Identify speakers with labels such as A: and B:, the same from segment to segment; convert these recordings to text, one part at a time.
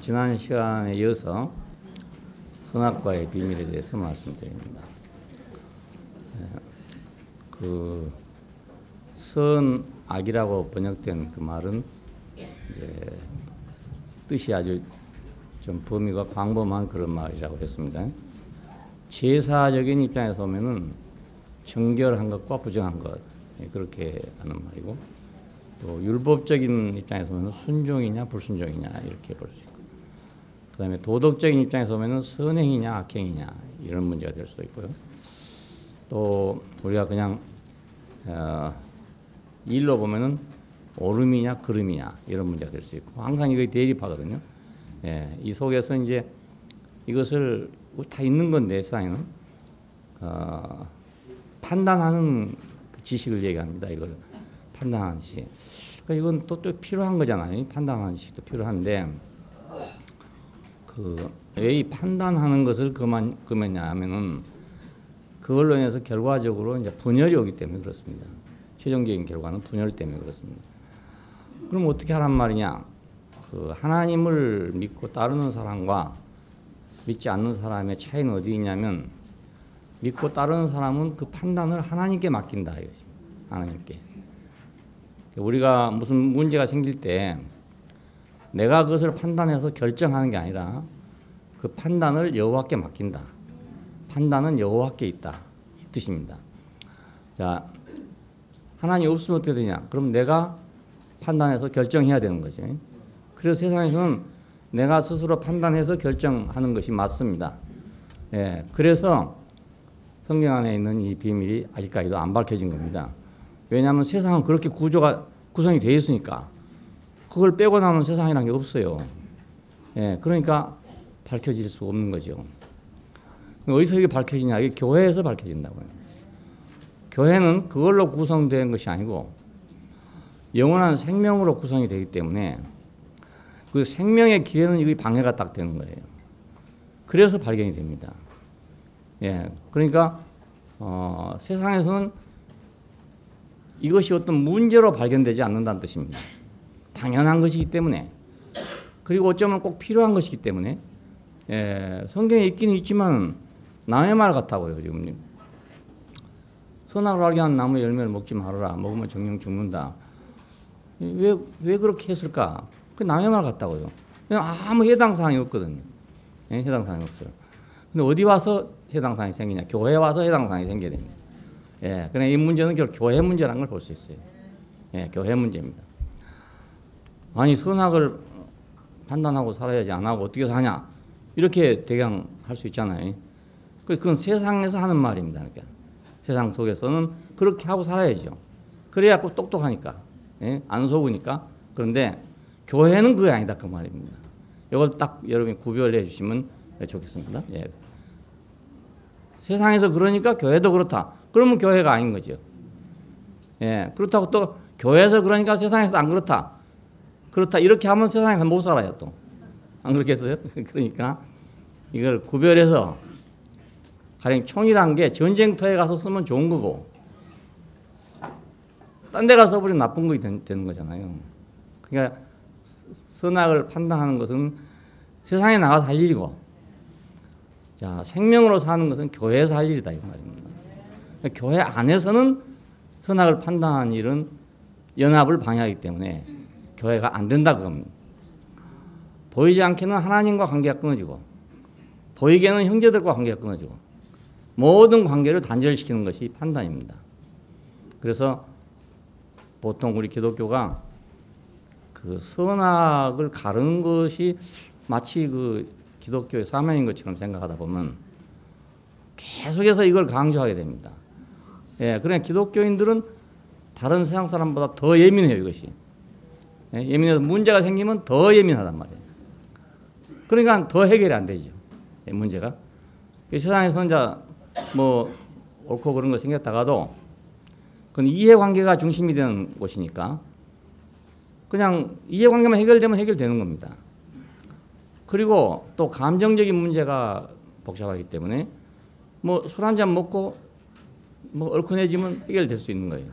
A: 지난 시간에 이어서 선악과의 비밀에 대해서 말씀드립니다. 그 선악이라고 번역된 그 말은 이제 뜻이 아주 좀 범위가 광범한 그런 말이라고 했습니다. 제사적인 입장에서 보면은 정결한 것과 부정한 것 그렇게 하는 말이고, 또 율법적인 입장에서 보면 순종이냐 불순종이냐 이렇게 볼 수 있고, 그 다음에 도덕적인 입장에서 보면 선행이냐 악행이냐 이런 문제가 될 수도 있고요. 또 우리가 그냥 일로 보면은 옳음이냐 그름이냐 이런 문제가 될 수 있고, 항상 이거 대립하거든요. 예, 이 속에서 이제 이것을 다 있는 건데 세상에는 판단하는 그 지식을 얘기합니다. 이걸 판단하는 지식. 그러니까 이건 또 필요한 거잖아요. 판단하는 지식도 필요한데, 왜 이 판단하는 것을 그만냐 하면은 그걸로 인해서 결과적으로 이제 분열이 오기 때문에 그렇습니다. 최종적인 결과는 분열 때문에 그렇습니다. 그럼 어떻게 하란 말이냐? 그 하나님을 믿고 따르는 사람과 믿지 않는 사람의 차이는 어디 있냐면, 믿고 따르는 사람은 그 판단을 하나님께 맡긴다 이것입니다. 하나님께. 우리가 무슨 문제가 생길 때 내가 그것을 판단해서 결정하는 게 아니라 그 판단을 여호와께 맡긴다. 판단은 여호와께 있다 이 뜻입니다. 자, 하나님 없으면 어떻게 되냐? 그럼 내가 판단해서 결정해야 되는 거지. 그래서 세상에서는 내가 스스로 판단해서 결정하는 것이 맞습니다. 예, 그래서 성경 안에 있는 이 비밀이 아직까지도 안 밝혀진 겁니다. 왜냐하면 세상은 그렇게 구성이 되어 있으니까 그걸 빼고 나면 세상이란 게 없어요. 예, 그러니까 밝혀질 수 없는 거죠. 어디서 이게 밝혀지냐? 이게 교회에서 밝혀진다고요. 교회는 그걸로 구성된 것이 아니고 영원한 생명으로 구성이 되기 때문에 그 생명의 길에는 이게 방해가 딱 되는 거예요. 그래서 발견이 됩니다. 예, 그러니까 세상에서는 이것이 어떤 문제로 발견되지 않는다는 뜻입니다. 당연한 것이기 때문에, 그리고 어쩌면 꼭 필요한 것이기 때문에, 예, 성경에 있기는 있지만 남의 말 같다고요. 지금 선악을 알게 하는 나무 열매를 먹지 말아라. 먹으면 정령 죽는다. 왜 그렇게 했을까? 그 남의 말 같다고요. 그냥 아무 해당 사항이 없거든요. 예, 해당 사항이 없어요. 근데 어디 와서 해당 사항이 생기냐? 교회에 와서 해당 사항이 생겨야 됩니다. 예, 그냥 이 문제는 결국 교회 문제라는 걸 볼 수 있어요. 예, 교회 문제입니다. 아니, 선악을 판단하고 살아야지 안 하고 어떻게 사냐? 이렇게 대강할 수 있잖아요. 그건 세상에서 하는 말입니다. 그러니까 세상 속에서는 그렇게 하고 살아야죠. 그래야 똑똑하니까, 예? 안 속으니까. 그런데 교회는 그게 아니다 그 말입니다. 이걸 딱 여러분이 구별해 주시면 좋겠습니다. 예. 세상에서 그러니까 교회도 그렇다. 그러면 교회가 아닌 거죠. 예. 그렇다고 또 교회에서 그러니까 세상에서 안 그렇다. 그렇다 이렇게 하면 세상에서 못 살아요 또. 안 그렇겠어요? 그러니까 이걸 구별해서, 가령 총이란 게 전쟁터에 가서 쓰면 좋은 거고 딴 데 가서 버리면 나쁜 것이 되는 거잖아요. 그러니까 선악을 판단하는 것은 세상에 나가서 할 일이고, 자, 생명으로 사는 것은 교회에서 할 일이다 이 말입니다. 그러니까 교회 안에서는 선악을 판단하는 일은 연합을 방해하기 때문에 교회가 안 된다 그겁니다. 보이지 않게는 하나님과 관계가 끊어지고 보이게는 형제들과 관계가 끊어지고 모든 관계를 단절시키는 것이 판단입니다. 그래서 보통 우리 기독교가 그 선악을 가르는 것이 마치 그 기독교의 사명인 것처럼 생각하다 보면 계속해서 이걸 강조하게 됩니다. 예, 그러니까 기독교인들은 다른 세상 사람보다 더 예민해요, 이것이. 예, 예민해서 문제가 생기면 더 예민하단 말이에요. 그러니까 더 해결이 안 되죠, 예, 문제가. 세상에서 혼자 뭐 옳고 그런 거 생겼다가도 그건 이해관계가 중심이 되는 곳이니까 그냥 이해관계만 해결되면 해결되는 겁니다. 그리고 또 감정적인 문제가 복잡하기 때문에 뭐 술 한잔 먹고 뭐 얼큰해지면 해결될 수 있는 거예요.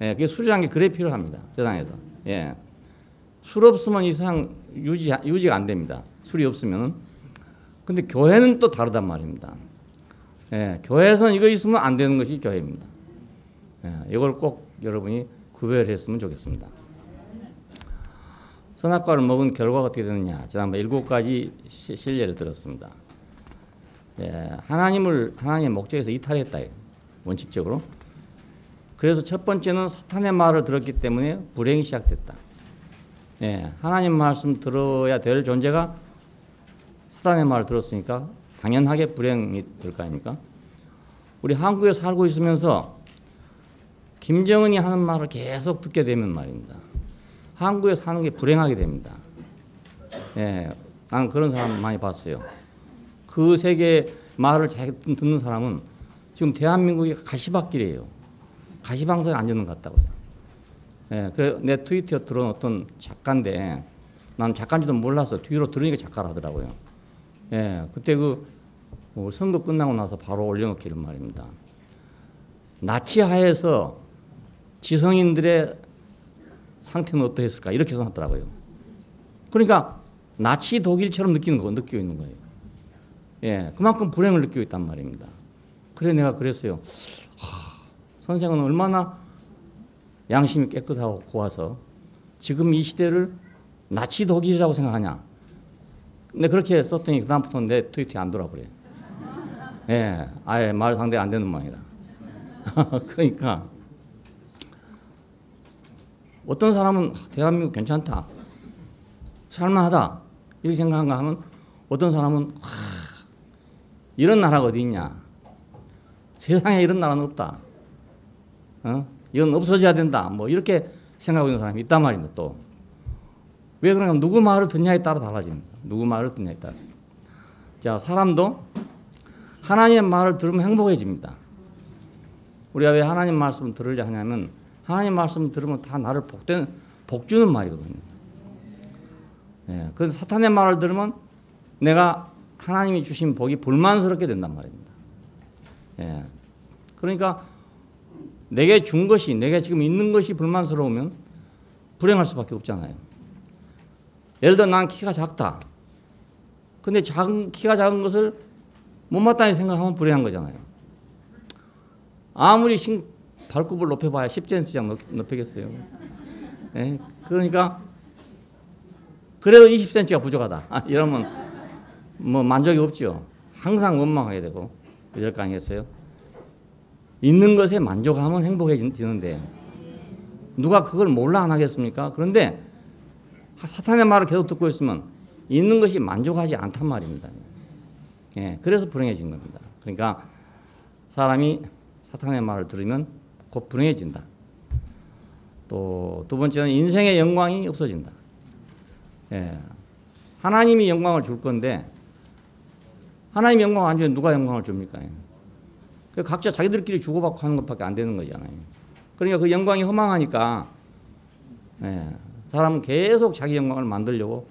A: 예, 그게 술이라는 게 그래 필요합니다. 세상에서. 예. 술 없으면 이 세상 유지가 안 됩니다. 술이 없으면은. 근데 교회는 또 다르단 말입니다. 예, 교회에서는 이거 있으면 안 되는 것이 교회입니다. 예, 이걸 꼭 여러분이 구별을 했으면 좋겠습니다. 선악과를 먹은 결과가 어떻게 되느냐. 지난번에 7가지 실례를 들었습니다. 예, 하나님의 목적에서 이탈했다. 원칙적으로. 그래서 첫 번째는 사탄의 말을 들었기 때문에 불행이 시작됐다. 예, 하나님 말씀 들어야 될 존재가 사탄의 말을 들었으니까 당연하게 불행이 될 거 아닙니까? 우리 한국에 살고 있으면서 김정은이 하는 말을 계속 듣게 되면 말입니다. 한국에 사는 게 불행하게 됩니다. 예, 나는 그런 사람 많이 봤어요. 그 세계 말을 잘 듣는 사람은 지금 대한민국이 가시밭길이에요. 가시방석에 앉는 것 같다고요. 예, 그래 내 트위터에 들어온 어떤 작가인데 나는 작가인지도 몰랐어. 뒤로 들으니까 작가라 하더라고요. 예, 그때 선거 끝나고 나서 바로 올려놓기를 말입니다. 나치 하에서 지성인들의 상태는 어떠했을까 이렇게 써놨더라고요. 그러니까 나치 독일처럼 느끼고 있는 거예요. 예, 그만큼 불행을 느끼고 있단 말입니다. 그래 내가 그랬어요. 선생은 얼마나 양심이 깨끗하고 고와서 지금 이 시대를 나치 독일이라고 생각하냐. 근데 그렇게 썼더니 그다음부터는 내 트위터에 안 돌아 그래. 예, 아예 말 상대가 안 되는 모양이라. 그러니까 어떤 사람은 대한민국 괜찮다, 살만하다 이렇게 생각한가 하면 어떤 사람은 이런 나라가 어디 있냐. 세상에 이런 나라는 없다. 이건 없어져야 된다. 뭐 이렇게 생각하고 있는 사람이 있단 말입니다. 또 왜 그런가 하면 누구 말을 듣냐에 따라 달라집니다. 누구 말을 듣냐에 따라서. 자, 사람도 하나님의 말을 들으면 행복해집니다. 우리가 왜 하나님 말씀을 들으려 하냐면 하나님 말씀을 들으면 다 나를 복 주는 말이거든요. 예, 그래서 사탄의 말을 들으면 내가 하나님이 주신 복이 불만스럽게 된단 말입니다. 예, 그러니까 내게 준 것이, 내게 지금 있는 것이 불만스러우면 불행할 수밖에 없잖아요. 예를 들어 난 키가 작다. 근데 키가 작은 것을 못마땅히 생각하면 불행한 거잖아요. 아무리 발굽을 높여봐야 10cm 높이겠어요. 예? 그러니까 그래도 20cm가 부족하다. 이러면 뭐 만족이 없죠. 항상 원망하게 되고 이럴 거 아니겠어요? 있는 것에 만족하면 행복해지는데 누가 그걸 몰라 안 하겠습니까? 그런데 사탄의 말을 계속 듣고 있으면 있는 것이 만족하지 않단 말입니다. 예, 그래서 불행해진 겁니다. 그러니까 사람이 사탄의 말을 들으면 곧 불행해진다. 또 두 번째는 인생의 영광이 없어진다. 예, 하나님이 영광을 줄 건데 하나님이 영광을 안 주면 누가 영광을 줍니까? 각자 자기들끼리 주고받고 하는 것밖에 안 되는 거잖아요. 그러니까 그 영광이 허망하니까 예, 사람은 계속 자기 영광을 만들려고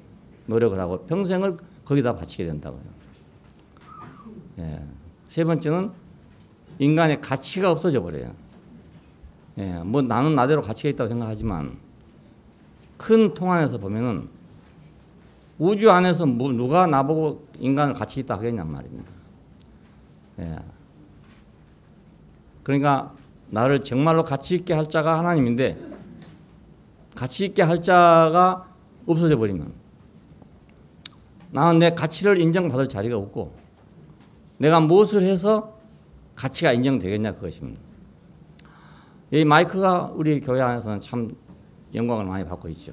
A: 노력을 하고 평생을 거기다 바치게 된다고요. 예, 세 번째는 인간의 가치가 없어져 버려요. 예, 뭐 나는 나대로 가치가 있다고 생각하지만 큰 통 안에서 보면은 우주 안에서 뭐 누가 나보고 인간을 가치 있다 하겠냔 말입니다. 예. 그러니까 나를 정말로 가치 있게 할 자가 하나님인데 가치 있게 할 자가 없어져 버리면 나는 내 가치를 인정받을 자리가 없고 내가 무엇을 해서 가치가 인정되겠냐 그것입니다. 이 마이크가 우리 교회 안에서는 참 영광을 많이 받고 있죠.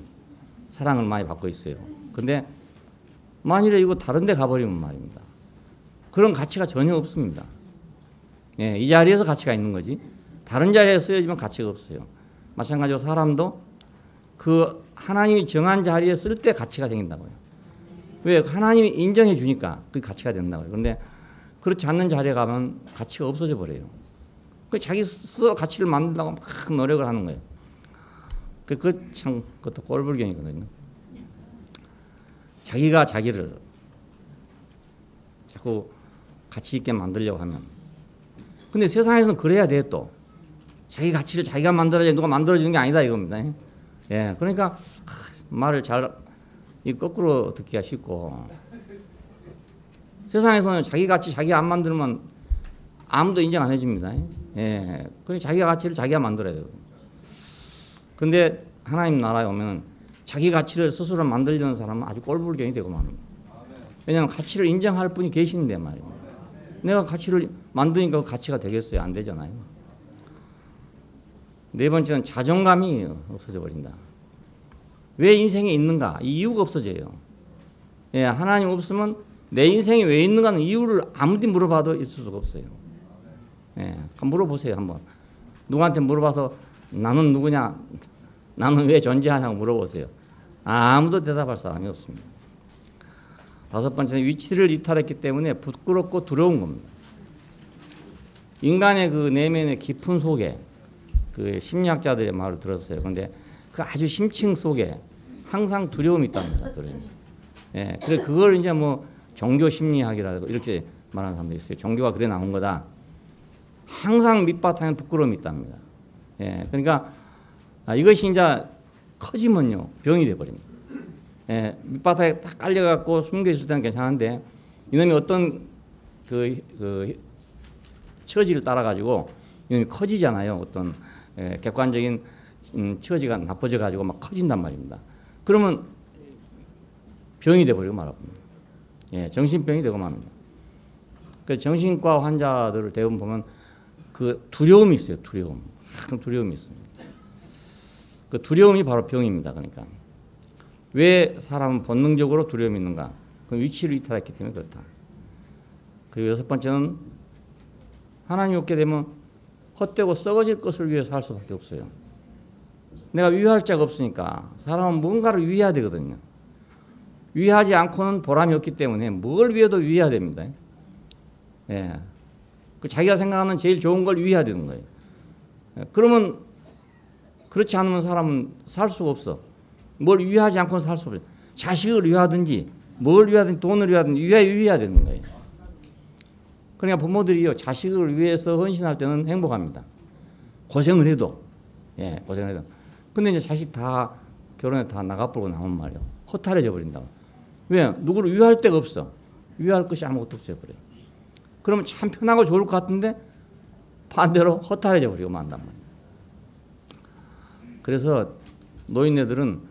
A: 사랑을 많이 받고 있어요. 근데 만일에 이거 다른 데 가버리면 말입니다. 그런 가치가 전혀 없습니다. 예, 이 자리에서 가치가 있는 거지 다른 자리에 쓰여지면 가치가 없어요. 마찬가지로 사람도 그 하나님이 정한 자리에 쓸 때 가치가 생긴다고요. 왜? 하나님이 인정해 주니까 그 가치가 된다고요. 그런데 그렇지 않는 자리에 가면 가치가 없어져 버려요. 그 자기 스스로 가치를 만들려고 막 노력을 하는 거예요. 그것도 꼴불견이거든요. 자기가 자기를 자꾸 가치 있게 만들려고 하면 근데 세상에서는 그래야 돼 또. 자기 가치를 자기가 만들어야지 누가 만들어주는 게 아니다 이겁니다. 예, 그러니까 말을 잘 이 거꾸로 듣기가 쉽고 세상에서는 자기 가치 자기가 안 만들면 아무도 인정 안 해줍니다. 예, 그러니 자기 가치를 자기가 만들어야 돼요. 근데 하나님 나라에 오면 자기 가치를 스스로 만들려는 사람은 아주 꼴불견이 되고 맙니다. 왜냐하면 가치를 인정할 분이 계시는데 말이에요. 내가 가치를 만드니까 그 가치가 되겠어요? 안 되잖아요. 네 번째는 자존감이 없어져 버린다. 왜 인생에 있는가? 이 이유가 없어져요. 예, 하나님 없으면 내 인생이 왜 있는가는 이유를 아무리 물어봐도 있을 수가 없어요. 예, 물어보세요 한번. 누구한테 물어봐서 나는 누구냐? 나는 왜 존재하냐고 물어보세요. 아무도 대답할 사람이 없습니다. 다섯 번째는 위치를 이탈했기 때문에 부끄럽고 두려운 겁니다. 인간의 그 내면의 깊은 속에 그 심리학자들의 말을 들었어요. 그런데 그 아주 심층 속에 항상 두려움이 있답니다. 두려움. 예, 그래서 그걸 이제 뭐 종교 심리학이라고 이렇게 말하는 사람도 있어요. 종교가 그래 나온 거다. 항상 밑바탕에 부끄러움이 있답니다. 예, 그러니까 이것이 이제 커지면요 병이 돼버립니다. 예, 밑바닥에 딱 깔려갖고 숨겨있을 때는 괜찮은데 이놈이 어떤 그 처지를 따라가지고 이놈이 커지잖아요. 어떤 객관적인 처지가 나빠져가지고 막 커진단 말입니다. 그러면 병이 돼버리고 말합니다. 예, 정신병이 되고 맙니다. 그 정신과 환자들을 대부분 보면 그 두려움이 있어요. 두려움. 항상 두려움이 있습니다. 그 두려움이 바로 병입니다. 그러니까. 왜 사람은 본능적으로 두려움이 있는가? 그 위치를 이탈했기 때문에 그렇다. 그리고 여섯 번째는 하나님이 없게 되면 헛되고 썩어질 것을 위해서 할 수밖에 없어요. 내가 위할 자가 없으니까 사람은 뭔가를 위해야 되거든요. 위하지 않고는 보람이 없기 때문에 뭘 위해도 위해야 됩니다. 예. 그 자기가 생각하는 제일 좋은 걸 위해야 되는 거예요. 예. 그러면 그렇지 않으면 사람은 살 수가 없어. 뭘 위하지 않고는 살 수 없어요. 자식을 위하든지 뭘 위하든지 돈을 위하든지 위해야 되는 거예요. 그러니까 부모들이요 자식을 위해서 헌신할 때는 행복합니다. 고생을 해도 예 고생을 해도. 근데 이제 자식 다 결혼해 다 나가버리고 나면 말이에요 허탈해져 버린다고. 왜? 누구를 위할 데가 없어. 위할 것이 아무것도 없어요. 그래. 그러면 참 편하고 좋을 것 같은데 반대로 허탈해져 버리고 만단 말이에요. 그래서 노인네들은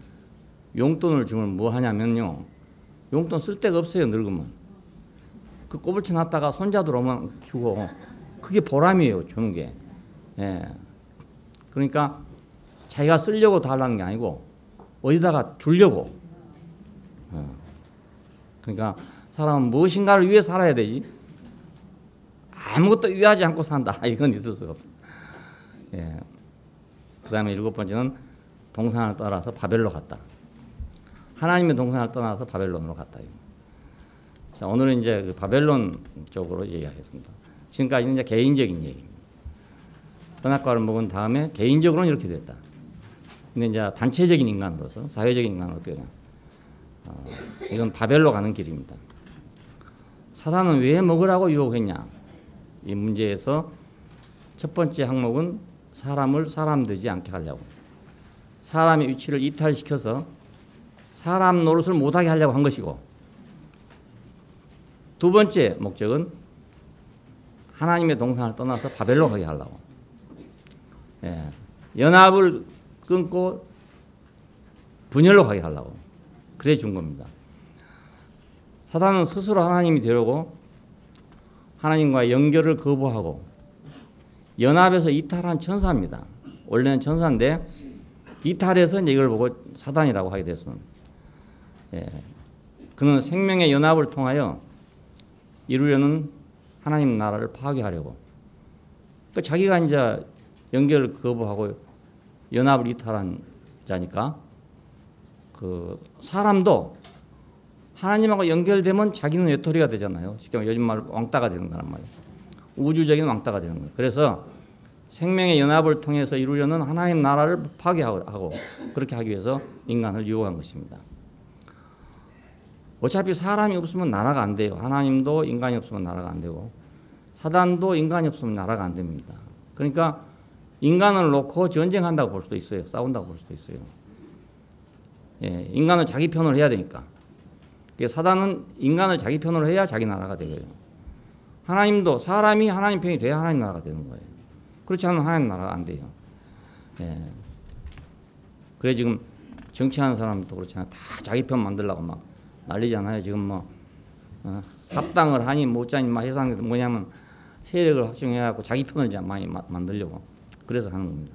A: 용돈을 주면 뭐 하냐면요. 용돈 쓸 데가 없어요. 늙으면. 그 꼬불쳐 놨다가 손자들 오면 주고 그게 보람이에요. 주는 게. 예. 그러니까 자기가 쓰려고 달라는 게 아니고 어디다가 주려고. 그러니까 사람은 무엇인가를 위해 살아야 되지. 아무것도 위하지 않고 산다. 이건 있을 수가 없어. 예. 그 다음에 일곱 번째는 동산을 따라서 바벨로 갔다. 하나님의 동산을 떠나서 바벨론으로 갔다. 자, 오늘은 이제 그 바벨론 쪽으로 얘기하겠습니다. 지금까지는 이제 개인적인 얘기입니다. 선악과를 먹은 다음에 개인적으로는 이렇게 됐다. 근데 이제 단체적인 인간으로서 사회적인 인간은 어떻게 되냐? 이건 바벨로 가는 길입니다. 사단은 왜 먹으라고 유혹했냐? 이 문제에서 첫 번째 항목은 사람을 사람 되지 않게 하려고. 사람의 위치를 이탈시켜서 사람 노릇을 못하게 하려고 한 것이고, 두 번째 목적은 하나님의 동산을 떠나서 바벨로 가게 하려고. 예, 연합을 끊고 분열로 가게 하려고 그래 준 겁니다. 사단은 스스로 하나님이 되려고 하나님과의 연결을 거부하고 연합에서 이탈한 천사입니다. 원래는 천사인데 이탈해서 이제 이걸 보고 사단이라고 하게 됐습니다. 예, 그는 생명의 연합을 통하여 이루려는 하나님 나라를 파괴하려고. 그러니까 자기가 이제 연결을 거부하고 연합을 이탈한 자니까 그 사람도 하나님하고 연결되면 자기는 외톨이가 되잖아요. 쉽게 말하면 요즘 말로 왕따가 되는 거란 말이에요. 우주적인 왕따가 되는 거예요. 그래서 생명의 연합을 통해서 이루려는 하나님 나라를 파괴하고 그렇게 하기 위해서 인간을 유혹한 것입니다. 어차피 사람이 없으면 나라가 안 돼요. 하나님도 인간이 없으면 나라가 안 되고 사단도 인간이 없으면 나라가 안 됩니다. 그러니까 인간을 놓고 전쟁한다고 볼 수도 있어요. 싸운다고 볼 수도 있어요. 예, 인간을 자기 편으로 해야 되니까. 사단은 인간을 자기 편으로 해야 자기 나라가 되고요. 하나님도 사람이 하나님 편이 돼야 하나님 나라가 되는 거예요. 그렇지 않으면 하나님 나라가 안 돼요. 예. 그래 지금 정치하는 사람도 그렇잖아요. 다 자기 편 만들려고 막 난리잖아요. 지금 뭐 합당을 하니 못자니 막 해서 하는 게 뭐냐면 세력을 확정해갖고 자기 편을 이제 많이 만들려고 그래서 하는 겁니다.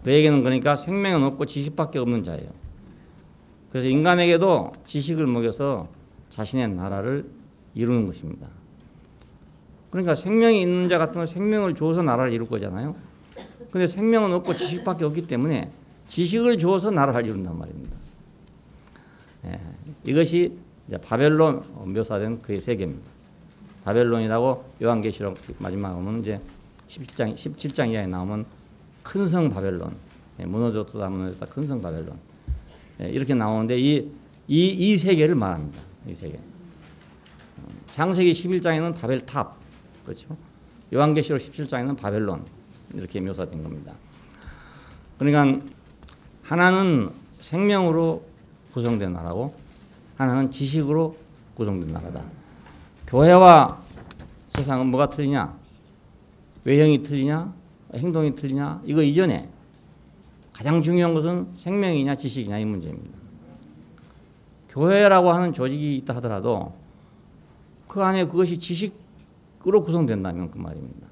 A: 너에게는 그러니까 생명은 없고 지식밖에 없는 자예요. 그래서 인간에게도 지식을 먹여서 자신의 나라를 이루는 것입니다. 그러니까 생명이 있는 자 같으면 생명을 주어서 나라를 이룰 거잖아요. 근데 생명은 없고 지식밖에 없기 때문에 지식을 주어서 나라를 이룬단 말입니다. 예, 이것이 이제 바벨론 묘사된 그의 세계입니다. 바벨론이라고 요한계시록 마지막에 보면 이제 17장 이하에 나오면 큰 성 바벨론, 예, 무너졌다 무너졌다 큰 성 바벨론, 예, 이렇게 나오는데 이 세계를 말합니다. 이 세계. 창세기 11장에는 바벨탑, 그렇죠? 요한계시록 17장에는 바벨론 이렇게 묘사된 겁니다. 그러니까 하나는 생명으로 구성된 나라고 하나는 지식으로 구성된 나라다. 교회와 세상은 뭐가 틀리냐? 외형이 틀리냐? 행동이 틀리냐? 이거 이전에 가장 중요한 것은 생명이냐 지식이냐 이 문제입니다. 교회라고 하는 조직이 있다 하더라도 그 안에 그것이 지식으로 구성된다면 그 말입니다.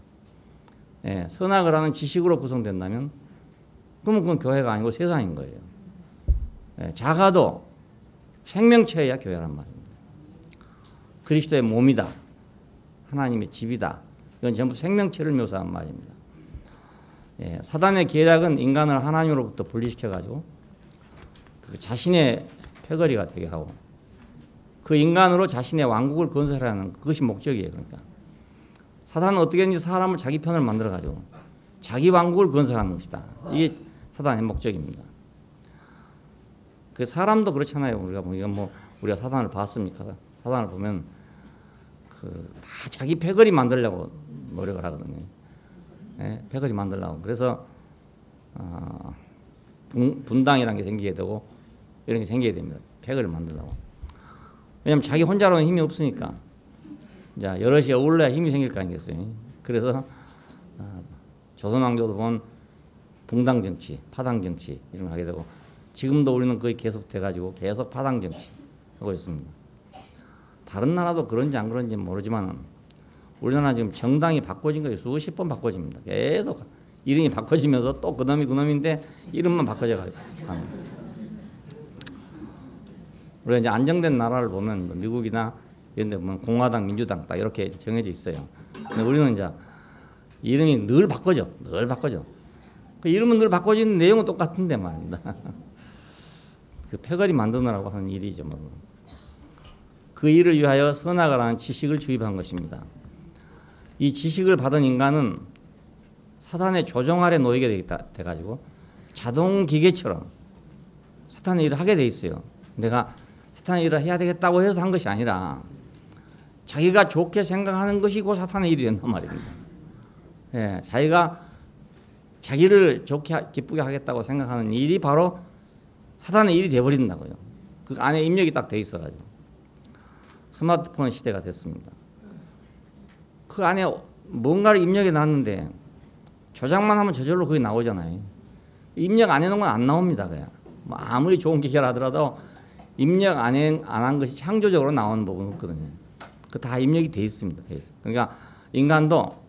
A: 예, 선악을 하는 지식으로 구성된다면 그러면 그건 교회가 아니고 세상인 거예요. 예, 작아도 생명체야 교회란 말입니다. 그리스도의 몸이다. 하나님의 집이다. 이건 전부 생명체를 묘사한 말입니다. 예, 사단의 계략은 인간을 하나님으로부터 분리시켜가지고 그 자신의 패거리가 되게 하고 그 인간으로 자신의 왕국을 건설하는 그것이 목적이에요. 그러니까 사단은 어떻게든지 사람을 자기 편을 만들어가지고 자기 왕국을 건설하는 것이다. 이게 사단의 목적입니다. 그 사람도 그렇잖아요. 우리가 사단을 봤습니까? 사단을 보면 다 자기 패거리 만들려고 노력을 하거든요. 예, 패거리 만들려고. 그래서 분당이라는 게 생기게 되고 이런 게 생기게 됩니다. 패거리를 만들려고. 왜냐하면 자기 혼자로는 힘이 없으니까. 이제 여럿이 어울려야 힘이 생길 거 아니겠어요. 그래서 조선왕조도 보면 붕당 정치, 파당 정치 이런 걸 하게 되고 지금도 우리는 거의 계속 돼가지고 계속 파당 정치 하고 있습니다. 다른 나라도 그런지 안 그런지 모르지만 우리나라 지금 정당이 바꿔진 거예요. 수십 번 바꿔집니다. 계속 이름이 바꿔지면서 또 그놈인데 이름만 바꿔져 가는 거예요. 우리가 이제 안정된 나라를 보면 미국이나 이런 데 보면 공화당, 민주당 딱 이렇게 정해져 있어요. 근데 우리는 이제 이름이 늘 바꿔져. 그 이름은 늘 바꿔지는 내용은 똑같은데 말입니다. 그 패거리 만드느라고 하는 일이죠. 뭐. 그 일을 위하여 선악을 하는 지식을 주입한 것입니다. 이 지식을 받은 인간은 사탄의 조종 아래 놓이게 돼가지고 자동 기계처럼 사탄의 일을 하게 돼 있어요. 내가 사탄의 일을 해야 되겠다고 해서 한 것이 아니라 자기가 좋게 생각하는 것이 그 사탄의 일이 된단 말입니다. 예, 자기를 좋게 기쁘게 하겠다고 생각하는 일이 바로 사탄의 일이 돼버린다고요. 그 안에 입력이 딱 돼 있어가지고 스마트폰 시대가 됐습니다. 그 안에 뭔가를 입력해 놨는데 조작만 하면 저절로 그게 나오잖아요. 입력 안 해놓은 건 안 나옵니다. 그냥 뭐 아무리 좋은 기계라 하더라도 입력 안 한 것이 창조적으로 나오는 부분이 없거든요. 그 다 입력이 돼 있습니다. 돼 있어요. 그러니까 인간도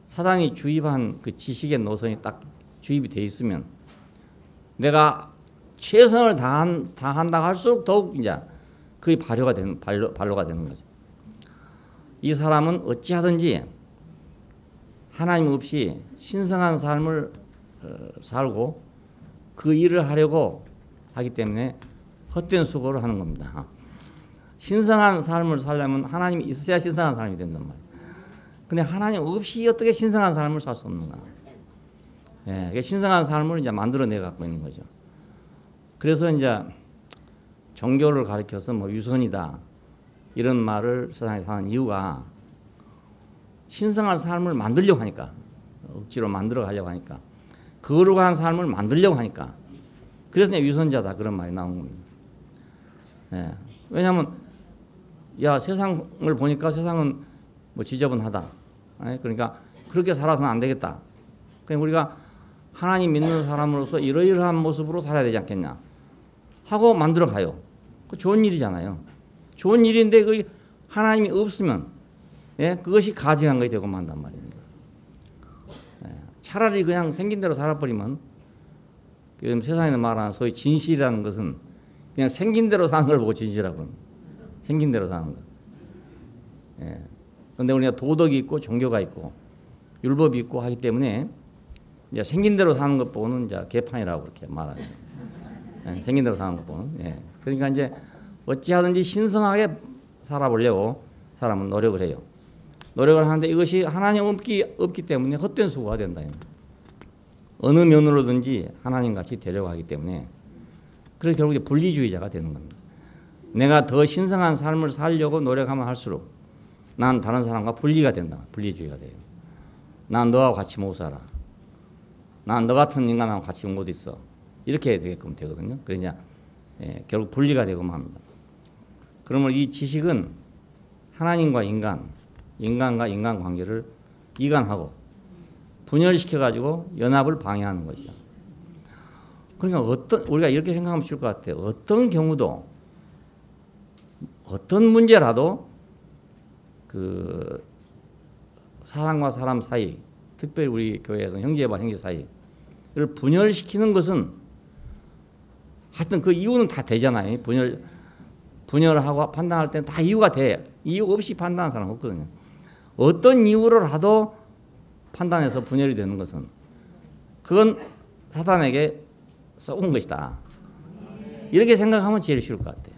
A: 사단이 주입한 그 지식의 노선이 딱 주입이 돼 있으면 내가 최선을 다한다고 할수록 더욱 이제 그게 발로가 되는 거죠. 이 사람은 어찌하든지 하나님 없이 신성한 삶을 살고 그 일을 하려고 하기 때문에 헛된 수고를 하는 겁니다. 신성한 삶을 살려면 하나님이 있어야 신성한 삶이 된단 말이에요. 근데 하나님 없이 어떻게 신성한 삶을 살 수 없는가? 예, 신성한 삶을 이제 만들어내 갖고 있는 거죠. 그래서 이제 종교를 가리켜서 뭐 유선이다 이런 말을 세상에서 하는 이유가 신성한 삶을 만들려고 하니까 억지로 만들어 가려고 하니까 거룩한 삶을 만들려고 하니까 그래서 그냥 위선자다 그런 말이 나온 겁니다. 예. 왜냐하면 야 세상을 보니까 세상은 뭐 지저분하다. 예? 그러니까 그렇게 살아서는 안 되겠다. 그러니까 우리가 하나님 믿는 사람으로서 이러이러한 모습으로 살아야 되지 않겠냐 하고 만들어 가요. 그 좋은 일이잖아요. 좋은 일인데 그 하나님이 없으면 예? 그것이 가증한 것이 되고 만단 말입니다. 예. 차라리 그냥 생긴 대로 살아버리면 요즘 세상에서 말하는 소위 진실이라는 것은 그냥 생긴 대로 사는 걸 보고 진실이라고 합니다. 생긴 대로 사는 거. 예. 그런데 우리가 도덕이 있고 종교가 있고 율법이 있고 하기 때문에 이제 생긴 대로 사는 것 보고는 이제 개판이라고 그렇게 말하죠. 예. 생긴 대로 사는 것 보고는. 예. 그러니까 이제 어찌하든지 신성하게 살아보려고 사람은 노력을 해요. 노력을 하는데 이것이 하나님 없기 때문에 헛된 수고가 된다. 어느 면으로든지 하나님같이 되려고 하기 때문에 그래서 결국 분리주의자가 되는 겁니다. 내가 더 신성한 삶을 살려고 노력하면 할수록 난 다른 사람과 분리가 된다. 분리주의가 돼요. 난 너하고 같이 못 살아. 난 너 같은 인간하고 같이 못 있어. 이렇게 되게끔 되거든요. 그러냐 결국 분리가 되고만 합니다. 그러면 이 지식은 하나님과 인간과 인간 관계를 이간하고 분열시켜가지고 연합을 방해하는 것이죠. 그러니까 우리가 이렇게 생각하면 좋을 것 같아요. 어떤 경우도 어떤 문제라도 그 사람과 사람 사이, 특별히 우리 교회에서 형제와 형제 사이를 분열시키는 것은 하여튼 그 이유는 다 되잖아요. 분열하고 판단할 때는 다 이유가 돼. 이유 없이 판단하는 사람 없거든요. 어떤 이유를 하도 판단해서 분열이 되는 것은 그건 사단에게 쏘은 것이다. 이렇게 생각하면 제일 쉬울 것 같아요.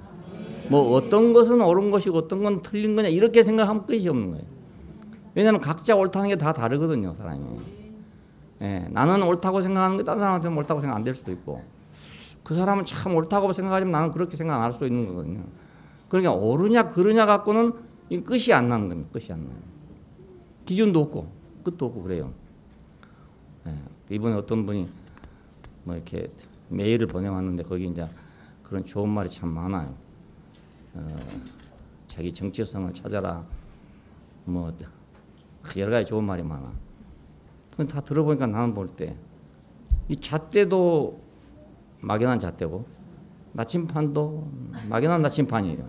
A: 뭐 어떤 것은 옳은 것이고 어떤 건 틀린 거냐 이렇게 생각하면 끝이 없는 거예요. 왜냐하면 각자 옳다는 게 다 다르거든요. 사람이. 예, 나는 옳다고 생각하는 게 다른 사람한테는 옳다고 생각 안 될 수도 있고 그 사람은 참 옳다고 생각하지만 나는 그렇게 생각 안 할 수도 있는 거거든요. 그러니까 옳으냐 그르냐 갖고는 끝이 안 나는 겁니다. 끝이 안 나요. 기준도 없고 끝도 없고 그래요. 예, 이번에 어떤 분이 뭐 이렇게 메일을 보내왔는데 거기 이제 그런 좋은 말이 참 많아요. 자기 정체성을 찾아라. 뭐 여러 가지 좋은 말이 많아. 그건 다 들어보니까 나는 볼 때 이 잣대도 막연한 잣대고 나침판도 막연한 나침판이에요.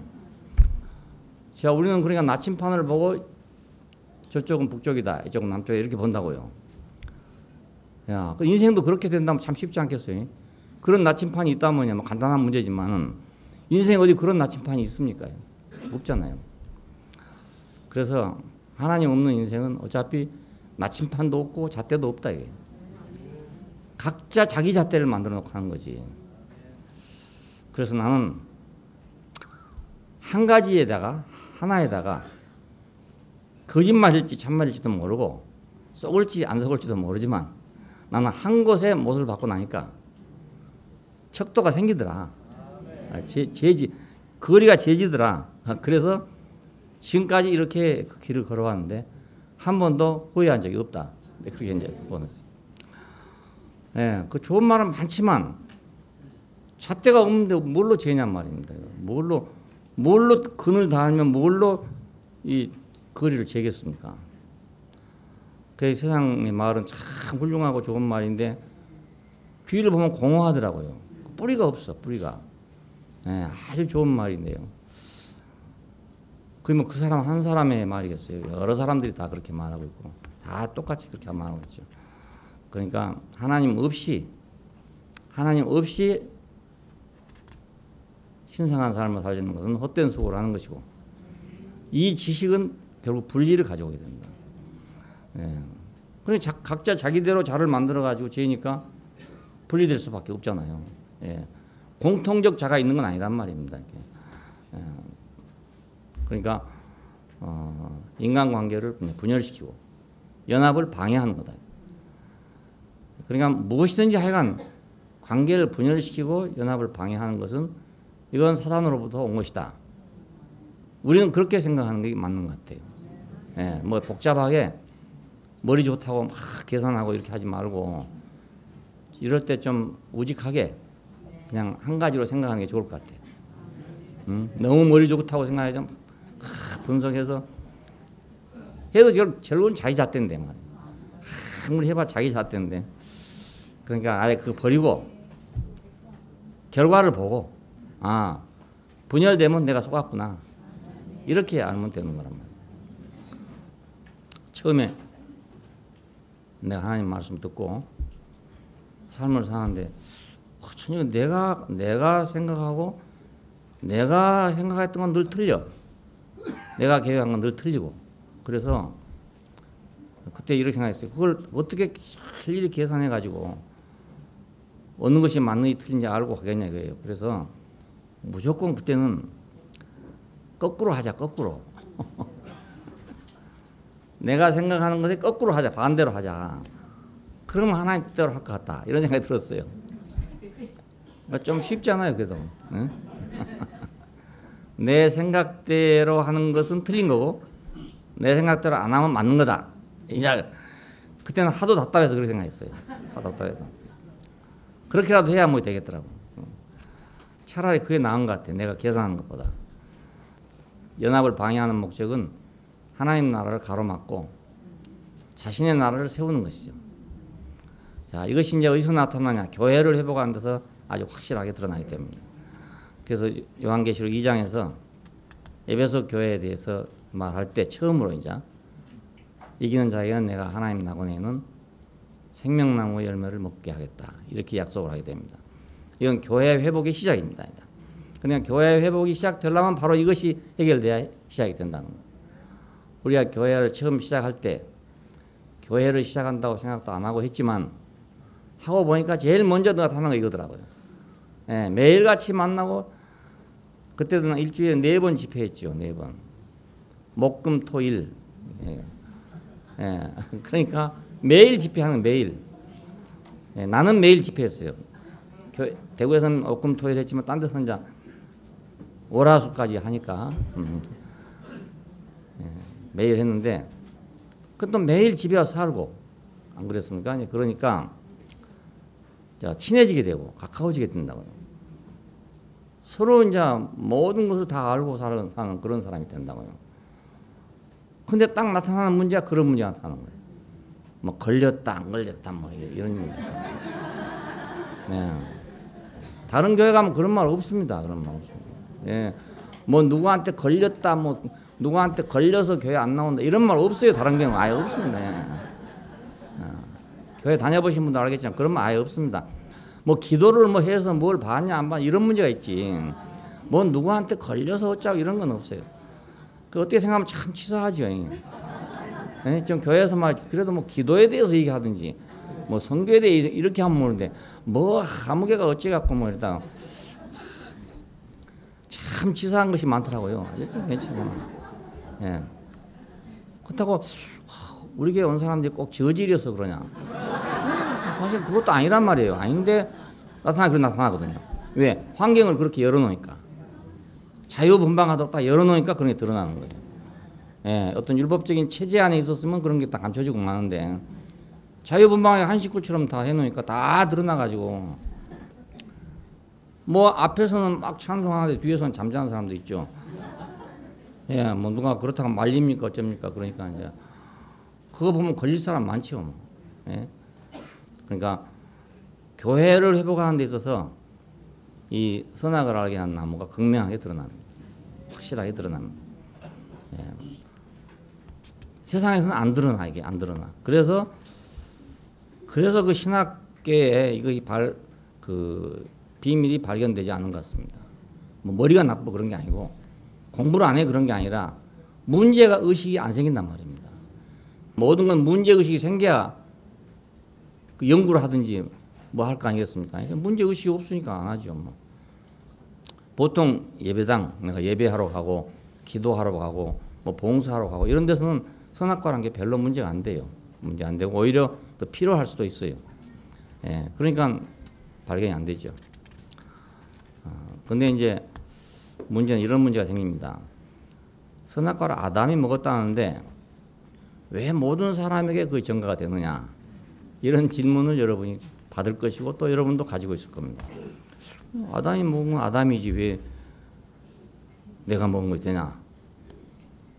A: 자, 우리는 그러니까 나침판을 보고 저쪽은 북쪽이다, 이쪽은 남쪽이다 이렇게 본다고요. 야, 그 인생도 그렇게 된다면 참 쉽지 않겠어요? 그런 나침판이 있다면요, 뭐 간단한 문제지만은 인생에 어디 그런 나침판이 있습니까? 없잖아요. 그래서 하나님 없는 인생은 어차피 나침판도 없고 잣대도 없다 이게. 각자 자기 잣대를 만들어 놓고 하는 거지. 그래서 나는 한 가지에다가 하나에다가 거짓말일지 참말일지도 모르고 썩을지 안 썩을지도 모르지만 나는 한 곳에 못을 받고 나니까 척도가 생기더라. 거리가 재지더라. 그래서 지금까지 이렇게 그 길을 걸어왔는데 한 번도 후회한 적이 없다. 그렇게 이제 보냈어요. 예, 그 좋은 말은 많지만 잣대가 없는데 뭘로 재냔 말입니다. 뭘로 근을 달면 뭘로 이 거리를 재겠습니까? 그래서 세상의 말은 참 훌륭하고 좋은 말인데 뒤를 보면 공허하더라고요. 뿌리가 없어, 뿌리가. 예, 아주 좋은 말인데요. 그러면 그 사람 한 사람의 말이겠어요. 여러 사람들이 다 그렇게 말하고 있고 다 똑같이 그렇게 말하고 있죠. 그러니까 하나님 없이 신성한 삶을 살리는 것은 헛된 수고를 하는 것이고 이 지식은 결국 분리를 가져오게 됩니다. 예. 그러니까 각자 자기대로 자를 만들어 가지고 지으니까 분리될 수밖에 없잖아요. 예. 공통적 자가 있는 건 아니란 말입니다. 예. 그러니까 인간관계를 분열시키고 연합을 방해하는 거다. 그러니까 무엇이든지 하여간 관계를 분열시키고 연합을 방해하는 것은 이건 사단으로부터 온 것이다. 우리는 그렇게 생각하는 게 맞는 것 같아요. 예, 뭐 복잡하게 머리 좋다고 막 계산하고 이렇게 하지 말고 이럴 때 좀 우직하게 그냥 한 가지로 생각하는 게 좋을 것 같아요. 너무 머리 좋다고 생각하지 분석해서 해도 결국은 자기 잣대인데 말이야. 아무리 해봐 자기 잣대인데. 그러니까 아예 그거 버리고 결과를 보고 분열되면 내가 속았구나 이렇게 알면 되는 거란 말이야. 처음에 내가 하나님 말씀 듣고 삶을 사는데 천여 내가 생각하고 내가 생각했던 건 늘 틀려. 내가 계획한 건 늘 틀리고. 그래서 그때 이렇게 생각했어요. 그걸 어떻게 일일이 계산해 가지고 어느 것이 맞는지 틀린지 알고 하겠냐 이거예요. 그래서 무조건 그때는 거꾸로 하자. 거꾸로. 내가 생각하는 것에 거꾸로 하자. 반대로 하자. 그러면 하나님 뜻대로 할 것 같다. 이런 생각이 들었어요. 그러니까 좀 쉽잖아요. 그래도. 응? 내 생각대로 하는 것은 틀린 거고 내 생각대로 안 하면 맞는 거다. 이제 그때는 하도 답답해서 그렇게 생각했어요. 하도 답답해서. 그렇게라도 해야 뭐 되겠더라고. 차라리 그게 나은 것 같아. 내가 계산하는 것보다. 연합을 방해하는 목적은 하나님 나라를 가로막고 자신의 나라를 세우는 것이죠. 자, 이것이 이제 어디서 나타나냐? 교회를 회복하는 데서 아주 확실하게 드러나기 때문입니다. 그래서 요한계시록 2장에서 에베소 교회에 대해서 말할 때 처음으로 이제 이기는 자에게는 내가 하나님 낙원에는 생명나무 열매를 먹게 하겠다. 이렇게 약속을 하게 됩니다. 이건 교회 회복의 시작입니다. 그냥 교회 회복이 시작되려면 바로 이것이 해결돼야 시작이 된다는 거예요. 우리가 교회를 처음 시작할 때 교회를 시작한다고 생각도 안 하고 했지만 하고 보니까 제일 먼저 나타나는 거 이거더라고요. 예, 매일같이 만나고 그때는 일주일에 4번 집회했죠. 4번. 목, 금, 토, 일. 예. 예. 그러니까 매일 집회하는 매일. 예, 나는 매일 집회했어요. 대구에서는 목, 금, 토, 일 했지만 딴 데서는 이제 월화수까지 하니까 예, 매일 했는데 그것도 매일 집에 와서 살고 안 그랬습니까? 그러니까 친해지게 되고 가까워지게 된다고요. 서로 이제 모든 것을 다 알고 사는 그런 사람이 된다고요. 근데 딱 나타나는 문제가 그런 문제가 나타나는 거예요. 뭐 걸렸다 안 걸렸다 뭐 이런 문제. 네. 다른 교회 가면 그런 말 없습니다. 그런 말 없습니다. 예. 뭐 누구한테 걸렸다 뭐 누구한테 걸려서 교회 안 나온다 이런 말 없어요. 다른 교회는 아예 없습니다. 예. 교회 다녀보신 분도 알겠지만 그런 말 아예 없습니다. 뭐 기도를 뭐 해서 뭘 봤냐 안 봤냐 이런 문제가 있지. 뭐 누구한테 걸려서 어쩌고 이런 건 없어요. 그 어떻게 생각하면 참 치사하죠. 예? 좀 교회에서 말 그래도 뭐 기도에 대해서 얘기하든지 뭐 선교에 대해 이렇게 하면 모르는데 뭐 아무개가 어찌 갖고 뭐 이러다가 참 치사한 것이 많더라고요. 예. 그렇다고 우리 교회 온 사람들이 꼭 저질이어서 그러냐? 사실 그것도 아니란 말이에요. 아닌데 나타나거든요. 왜? 환경을 그렇게 열어놓으니까. 자유분방하도록 딱 열어놓으니까 그런 게 드러나는 거예요. 예, 어떤 율법적인 체제 안에 있었으면 그런 게 딱 감춰지고 마는데 자유분방하게 한 식구처럼 다 해놓으니까 다 드러나가지고 뭐 앞에서는 막 찬송하는데 뒤에서는 잠자는 사람도 있죠. 예, 뭐 누가 그렇다고 말립니까 어쩝니까 그러니까 이제 그거 보면 걸릴 사람 많죠. 뭐. 예? 그러니까 교회를 회복하는 데 있어서 이 선악을 알게 한 나무가 극명하게 드러납니다. 확실하게 드러납니다. 예. 세상에서는 안 드러나 이게 안 드러나. 그래서 그 신학계에 이것이 그 비밀이 발견되지 않은 것 같습니다. 뭐 머리가 나쁘고 그런 게 아니고 공부를 안 해 그런 게 아니라 문제가 의식이 안 생긴단 말입니다. 모든 건 문제 의식이 생겨야 그 연구를 하든지 뭐 할 거 아니겠습니까? 문제 의식이 없으니까 안 하죠. 뭐. 보통 예배당 내가 예배하러 가고 기도하러 가고 뭐 봉사하러 가고 이런 데서는 선악과라는 게 별로 문제가 안 돼요. 문제 안 되고 오히려 더 필요할 수도 있어요. 예, 그러니까 발견이 안 되죠. 근데 이제 문제는 이런 문제가 생깁니다. 선악과를 아담이 먹었다는데 왜 모든 사람에게 그 전가가 되느냐? 이런 질문을 여러분이 받을 것이고 또 여러분도 가지고 있을 겁니다. 아담이 먹은 건 아담이지 왜 내가 먹은 거 되냐?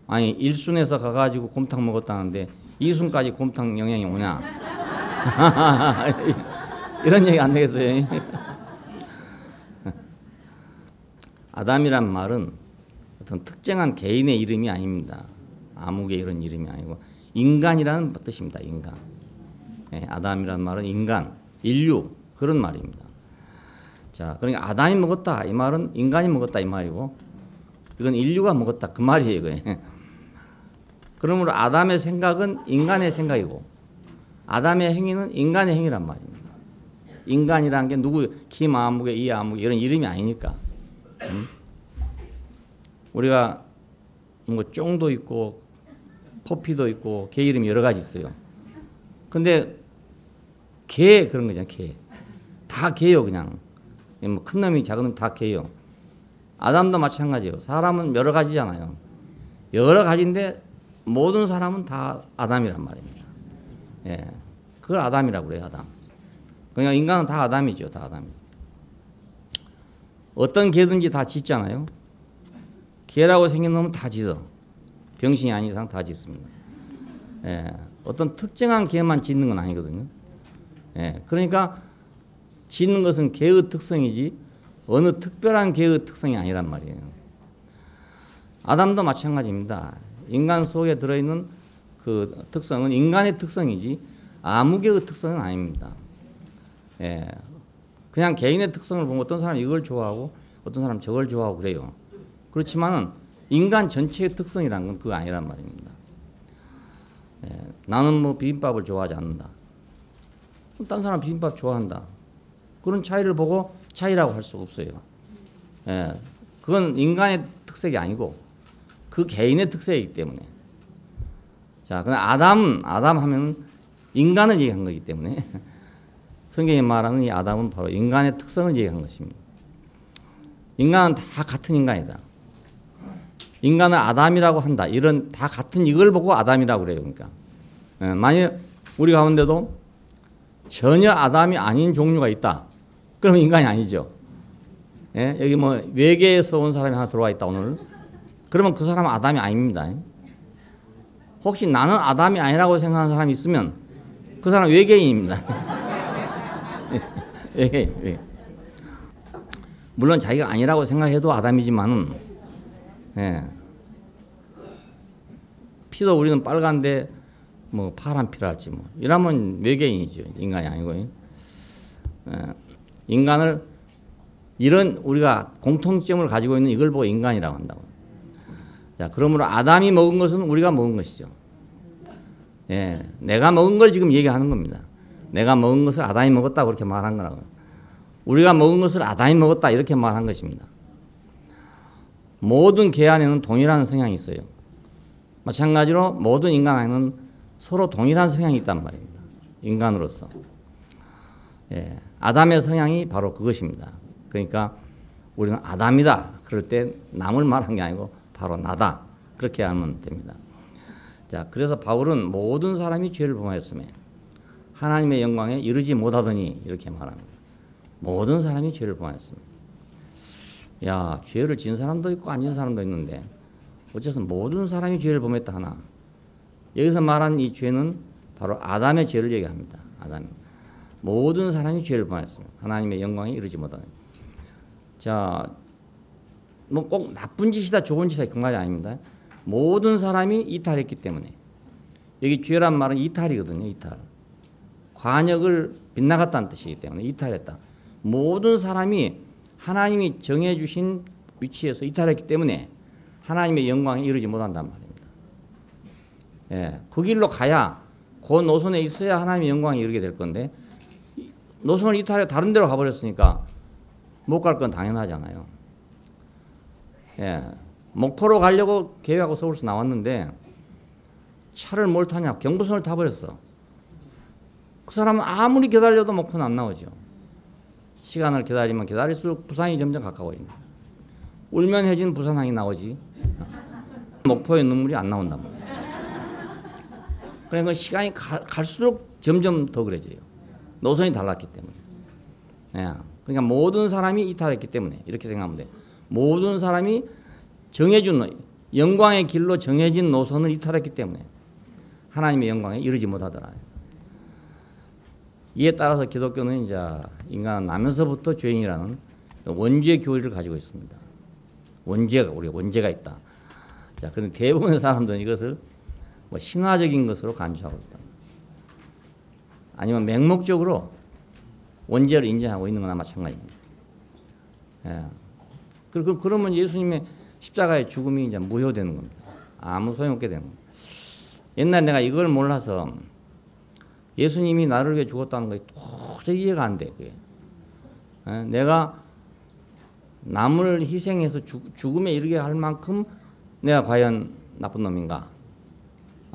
A: 아니 1순에서 가가지고 곰탕 먹었다는데 2순까지 곰탕 영향이 오냐? 이런 얘기 안 되겠어요? 아담이란 말은 어떤 특정한 개인의 이름이 아닙니다. 아무개 이런 이름이 아니고 인간이라는 뜻입니다. 인간. 예, 아담이란 말은 인간, 인류 그런 말입니다. 자, 그러니까 아담이 먹었다 이 말은 인간이 먹었다 이 말이고 이건 인류가 먹었다 그 말이에요. 이거. 그러므로 아담의 생각은 인간의 생각이고 아담의 행위는 인간의 행위란 말입니다. 인간이라는 게 누구 김 아무개 이 아무개 이런 이름이 아니니까. 우리가 뭐 쫑도 있고 포피도 있고 개 이름이 여러 가지 있어요. 근데 개 그런 거잖아요. 개. 다 개요 그냥. 뭐 큰 놈이 작은 놈이 다 개요. 아담도 마찬가지예요. 사람은 여러 가지잖아요. 여러 가지인데 모든 사람은 다 아담이란 말입니다. 예, 그걸 아담이라고 그래요. 아담. 그냥 인간은 다 아담이죠. 다 아담이. 어떤 개든지 다 짖잖아요. 개라고 생긴 놈은 다 짖어. 병신이 아닌 이상 다 짖습니다. 예, 어떤 특정한 개만 짖는 건 아니거든요. 예, 그러니까 짖는 것은 개의 특성이지 어느 특별한 개의 특성이 아니란 말이에요. 아담도 마찬가지입니다. 인간 속에 들어있는 그 특성은 인간의 특성이지 아무 개의 특성은 아닙니다. 예, 그냥 개인의 특성을 보면 어떤 사람은 이걸 좋아하고 어떤 사람은 저걸 좋아하고 그래요. 그렇지만은 인간 전체의 특성이란 건 그거 아니란 말입니다. 예, 나는 뭐 비빔밥을 좋아하지 않는다. 딴 사람 비빔밥 좋아한다. 그런 차이를 보고 차이라고 할 수 없어요. 예, 그건 인간의 특색이 아니고 그 개인의 특색이기 때문에. 자, 그럼 아담 하면 인간을 얘기한 거기 때문에 성경이 말하는 이 아담은 바로 인간의 특성을 얘기한 것입니다. 인간은 다 같은 인간이다. 인간은 아담이라고 한다. 이런 다 같은 이걸 보고 아담이라고 그래요. 그러니까 만일 우리 가운데도 전혀 아담이 아닌 종류가 있다. 그러면 인간이 아니죠. 예? 여기 뭐 외계에서 온 사람이 하나 들어와 있다 오늘. 그러면 그 사람은 아담이 아닙니다. 혹시 나는 아담이 아니라고 생각하는 사람이 있으면 그 사람은 외계인입니다. 외계인. 물론 자기가 아니라고 생각해도 아담이지만은, 예. 피도 우리는 빨간데 뭐 파란 피랄지 뭐 이러면 외계인이죠. 인간이 아니고. 예. 인간을 이런 우리가 공통점을 가지고 있는 이걸 보고 인간이라고 한다고. 자, 그러므로 아담이 먹은 것은 우리가 먹은 것이죠. 예, 내가 먹은 걸 지금 얘기하는 겁니다. 내가 먹은 것을 아담이 먹었다 그렇게 말한 거라고. 우리가 먹은 것을 아담이 먹었다 이렇게 말한 것입니다. 모든 개 안에는 동일한 성향이 있어요. 마찬가지로 모든 인간 안에는 서로 동일한 성향이 있단 말입니다. 인간으로서. 예, 아담의 성향이 바로 그것입니다. 그러니까 우리는 아담이다. 그럴 때 남을 말한 게 아니고 바로 나다. 그렇게 하면 됩니다. 자, 그래서 바울은 모든 사람이 죄를 범하였으며 하나님의 영광에 이르지 못하더니 이렇게 말합니다. 모든 사람이 죄를 범하였습니다. 야, 죄를 진 사람도 있고 안 진 사람도 있는데 어째서 모든 사람이 죄를 범했다 하나. 여기서 말한 이 죄는 바로 아담의 죄를 얘기합니다. 아담. 모든 사람이 죄를 범하였습니다. 하나님의 영광에 이르지 못하더니. 자, 뭐 꼭 나쁜 짓이다 좋은 짓이다 그 말이 아닙니다. 모든 사람이 이탈했기 때문에. 여기 죄란 말은 이탈이거든요. 이탈. 관역을 빗나갔다는 뜻이기 때문에 이탈했다. 모든 사람이 하나님이 정해주신 위치에서 이탈했기 때문에 하나님의 영광에 이르지 못한단 말입니다. 예, 그 길로 가야 그 노선에 있어야 하나님의 영광에 이르게 될 건데 노선을 이탈해 다른 데로 가버렸으니까 못 갈 건 당연하잖아요. 예, 목포로 가려고 계획하고 서울에서 나왔는데 차를 뭘 타냐 경부선을 타버렸어. 그 사람은 아무리 기다려도 목포는 안 나오죠. 시간을 기다리면 기다릴수록 부산이 점점 가까워진다. 울면 해진 부산항이 나오지 목포의 눈물이 안 나온단 말이에요. 그러니까 시간이 갈수록 점점 더 그래져요. 노선이 달랐기 때문에. 예. 그러니까 모든 사람이 이탈했기 때문에 이렇게 생각하면 돼. 모든 사람이 정해준 영광의 길로 정해진 노선을 이탈했기 때문에 하나님의 영광에 이르지 못하더라. 이에 따라서 기독교는 이제 인간은 나면서부터 죄인이라는 원죄 교리를 가지고 있습니다. 우리가 원죄가 있다. 자, 그런데 대부분의 사람들은 이것을 뭐 신화적인 것으로 간주하고 있다. 아니면 맹목적으로 원죄를 인정하고 있는 거나 마찬가지입니다. 예. 그러면 예수님의 십자가의 죽음이 이제 무효되는 겁니다. 아무 소용없게 되는 겁니다. 옛날에 내가 이걸 몰라서 예수님이 나를 위해 죽었다는 것이 도저히 이해가 안 돼. 그게. 예? 내가 남을 희생해서 죽음에 이르게 할 만큼 내가 과연 나쁜 놈인가?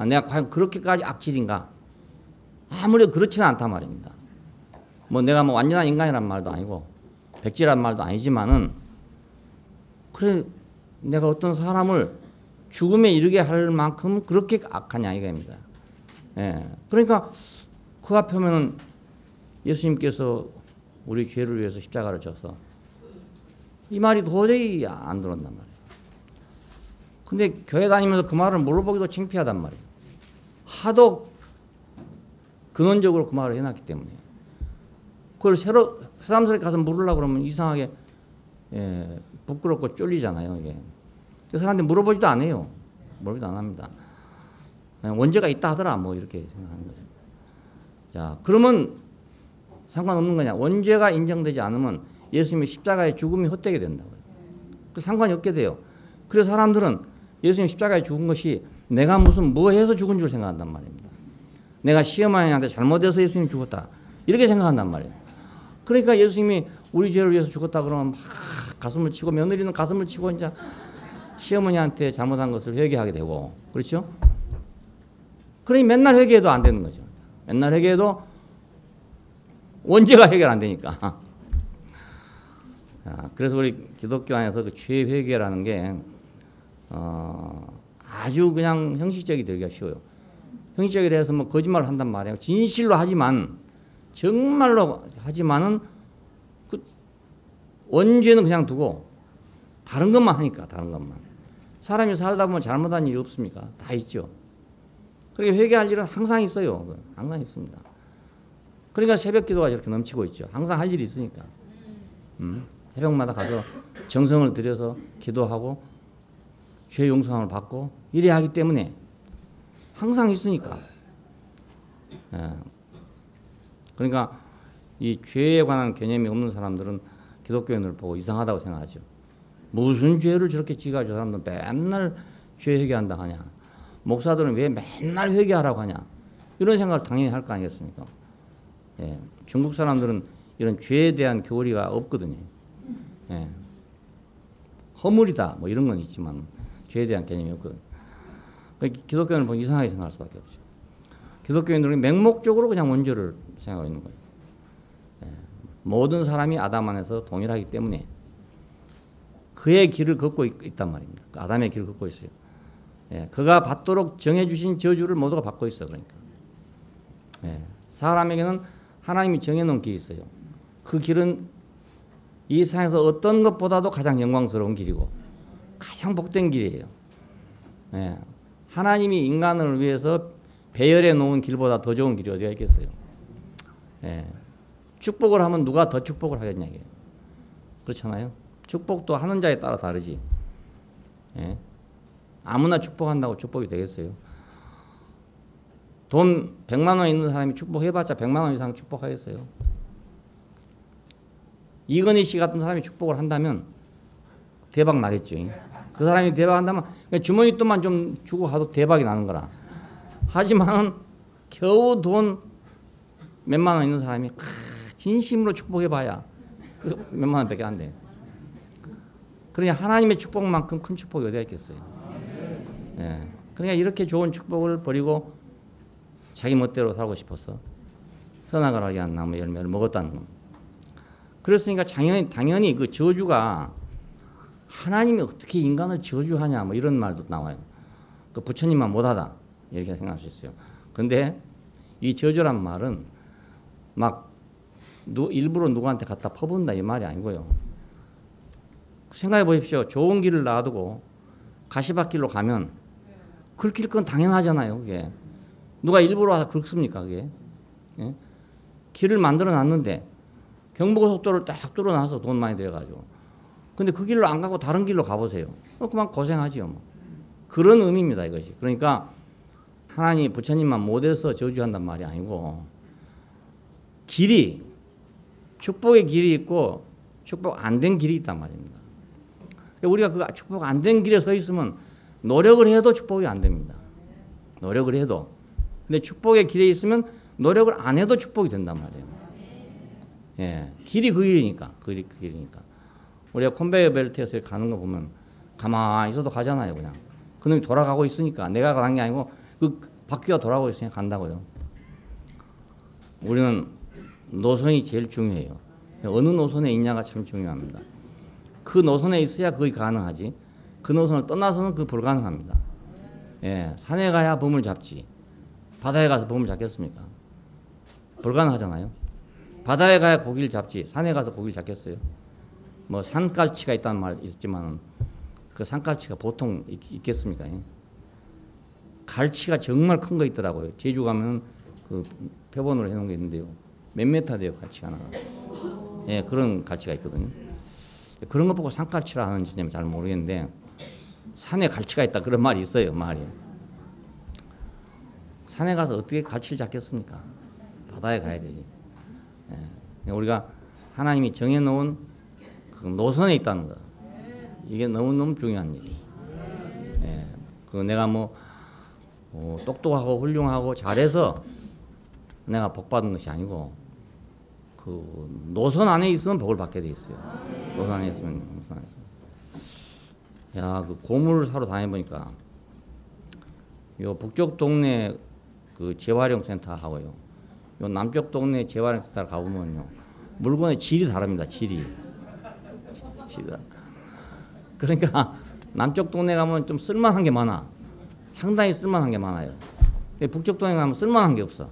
A: 내가 과연 그렇게까지 악질인가? 아무래도 그렇지는 않단 말입니다. 뭐 내가 뭐 완전한 인간이란 말도 아니고 백지란 말도 아니지만은 그래 내가 어떤 사람을 죽음에 이르게 할 만큼 그렇게 악하냐 이겁니다. 예. 그러니까 그 앞에 보면은 예수님께서 우리 죄를 위해서 십자가를 져서 이 말이 도저히 안 들어온단 말이에요. 근데 교회 다니면서 그 말을 물어보기도 창피하단 말이에요. 하도 근원적으로 그 말을 해놨기 때문에 그걸 새삼스럽게 가서 물으려고 그러면 이상하게 부끄럽고 쫄리잖아요. 이게. 그 사람한테 물어보지도 안 해요. 물어보지도 안 합니다. 원죄가 있다 하더라 뭐 이렇게 생각하는 거죠. 자, 그러면 상관없는 거냐? 원죄가 인정되지 않으면 예수님의 십자가의 죽음이 헛되게 된다고요. 그 상관이 없게 돼요. 그래서 사람들은 예수님 십자가에 죽은 것이 내가 무슨 뭐 해서 죽은 줄 생각한단 말입니다. 내가 시어머니한테 잘못해서 예수님 죽었다. 이렇게 생각한단 말이에요. 그러니까 예수님이 우리 죄를 위해서 죽었다 그러면 막 가슴을 치고 며느리는 가슴을 치고 이제 시어머니한테 잘못한 것을 회개하게 되고 그렇죠? 그러니 맨날 회개해도 안 되는 거죠. 맨날 회개해도 원죄가 해결 안 되니까. 그래서 우리 기독교 안에서 그 죄 회개라는 게 아주 그냥 형식적이 되기가 쉬워요. 형식적이라 해서 뭐 거짓말을 한단 말이에요. 진실로 하지만 정말로 하지만은 그 원죄는 그냥 두고 다른 것만 하니까 다른 것만. 사람이 살다 보면 잘못한 일이 없습니까? 다 있죠. 그러니까 회개할 일은 항상 있어요. 항상 있습니다. 그러니까 새벽 기도가 이렇게 넘치고 있죠. 항상 할 일이 있으니까. 새벽마다 가서 정성을 들여서 기도하고 죄 용서함을 받고 이래야 하기 때문에 항상 있으니까. 예. 그러니까 이 죄에 관한 개념이 없는 사람들은 기독교인을 보고 이상하다고 생각하죠. 무슨 죄를 저렇게 지가 저 사람들 맨날 죄 회개한다 하냐. 목사들은 왜 맨날 회개하라고 하냐. 이런 생각을 당연히 할 거 아니겠습니까? 예. 중국 사람들은 이런 죄에 대한 교리가 없거든요. 예. 허물이다 뭐 이런 건 있지만 죄에 대한 개념이 없거든요. 기독교인을 보면 이상하게 생각할 수밖에 없죠. 기독교인들은 맹목적으로 그냥 원죄를 생각하고 있는 거예요. 예. 모든 사람이 아담 안에서 동일하기 때문에 그의 길을 걷고 있단 말입니다. 아담의 길을 걷고 있어요. 예. 그가 받도록 정해주신 저주를 모두가 받고 있어. 그러니까 예. 사람에게는 하나님이 정해놓은 길이 있어요. 그 길은 이 세상에서 어떤 것보다도 가장 영광스러운 길이고 가장 복된 길이에요. 예. 하나님이 인간을 위해서 배열해 놓은 길보다 더 좋은 길이 어디가 있겠어요? 예. 축복을 하면 누가 더 축복을 하겠냐 이게. 그렇잖아요. 축복도 하는 자에 따라 다르지. 예. 아무나 축복한다고 축복이 되겠어요? 돈 100만 원 있는 사람이 축복해봤자 100만 원 이상 축복하겠어요? 이건희 씨 같은 사람이 축복을 한다면 대박 나겠죠. 그 사람이 대박한다면 주머니 돈만 좀 주고 가도 대박이 나는 거라. 하지만 겨우 돈 몇만 원 있는 사람이 진심으로 축복해봐야 그 몇만 원밖에 안 돼. 그러니 하나님의 축복만큼 큰 축복이 어디가 있겠어요. 예. 그러니까 이렇게 좋은 축복을 버리고 자기 멋대로 살고 싶어서 선악을 하게 한 나무 열매를 먹었다는 겁니다. 그랬으니까 당연히 그 저주가 하나님이 어떻게 인간을 저주하냐 뭐 이런 말도 나와요. 그 부처님만 못하다 이렇게 생각할 수 있어요. 그런데 이 저주란 말은 막 일부러 누구한테 갖다 퍼붓는다 이 말이 아니고요. 생각해 보십시오. 좋은 길을 놔두고 가시밭길로 가면 긁힐 건 당연하잖아요. 그게 누가 일부러 와서 긁습니까? 그게 예? 길을 만들어 놨는데 경부고속도로를 딱 뚫어놔서 돈 많이 들여가지고 근데 그 길로 안 가고 다른 길로 가보세요. 그만 고생하지요. 뭐. 그런 의미입니다. 이것이. 그러니까 하나님 부처님만 못해서 저주한단 말이 아니고 길이 축복의 길이 있고 축복 안 된 길이 있단 말입니다. 우리가 그 축복 안 된 길에 서 있으면 노력을 해도 축복이 안 됩니다. 노력을 해도. 근데 축복의 길에 있으면 노력을 안 해도 축복이 된단 말이에요. 예, 길이 그 길이니까. 그 길이니까. 우리가 컨베이어 벨트에서 가는 거 보면 가만히 있어도 가잖아요. 그냥. 그놈이 돌아가고 있으니까. 내가 가는 게 아니고 그 바퀴가 돌아가고 있으니까 간다고요. 우리는 노선이 제일 중요해요. 어느 노선에 있냐가 참 중요합니다. 그 노선에 있어야 그게 가능하지. 그 노선을 떠나서는 그 불가능합니다. 예, 산에 가야 범을 잡지. 바다에 가서 범을 잡겠습니까? 불가능하잖아요. 바다에 가야 고기를 잡지. 산에 가서 고기를 잡겠어요? 뭐 산갈치가 있다는 말 있지만 그 산갈치가 보통 있겠습니까? 예? 갈치가 정말 큰 거 있더라고요. 제주 가면 그 표본으로 해놓은 게 있는데요. 몇 메타 돼요, 갈치가 하나가. 예, 그런 갈치가 있거든요. 그런 거 보고 산갈치라 하는지 잘 모르겠는데 산에 갈치가 있다 그런 말이 있어요. 말이. 산에 가서 어떻게 갈치를 잡겠습니까? 바다에 가야 되지. 예. 우리가 하나님이 정해놓은 그 노선에 있다는 거. 이게 너무너무 중요한 일이에요. 예. 그 내가 똑똑하고 훌륭하고 잘해서 내가 복 받은 것이 아니고 그 노선 안에 있으면 복을 받게 돼 있어요. 노선 안에 있으면. 야, 그 고물을 사러 다녀보니까 요 북쪽 동네 그 재활용센터하고요. 요 남쪽 동네 재활용센터 가보면요. 물건의 질이 다릅니다. 질이. 그러니까 남쪽 동네 가면 좀 쓸만한 게 많아. 상당히 쓸만한 게 많아요. 북쪽 동네 가면 쓸만한 게 없어.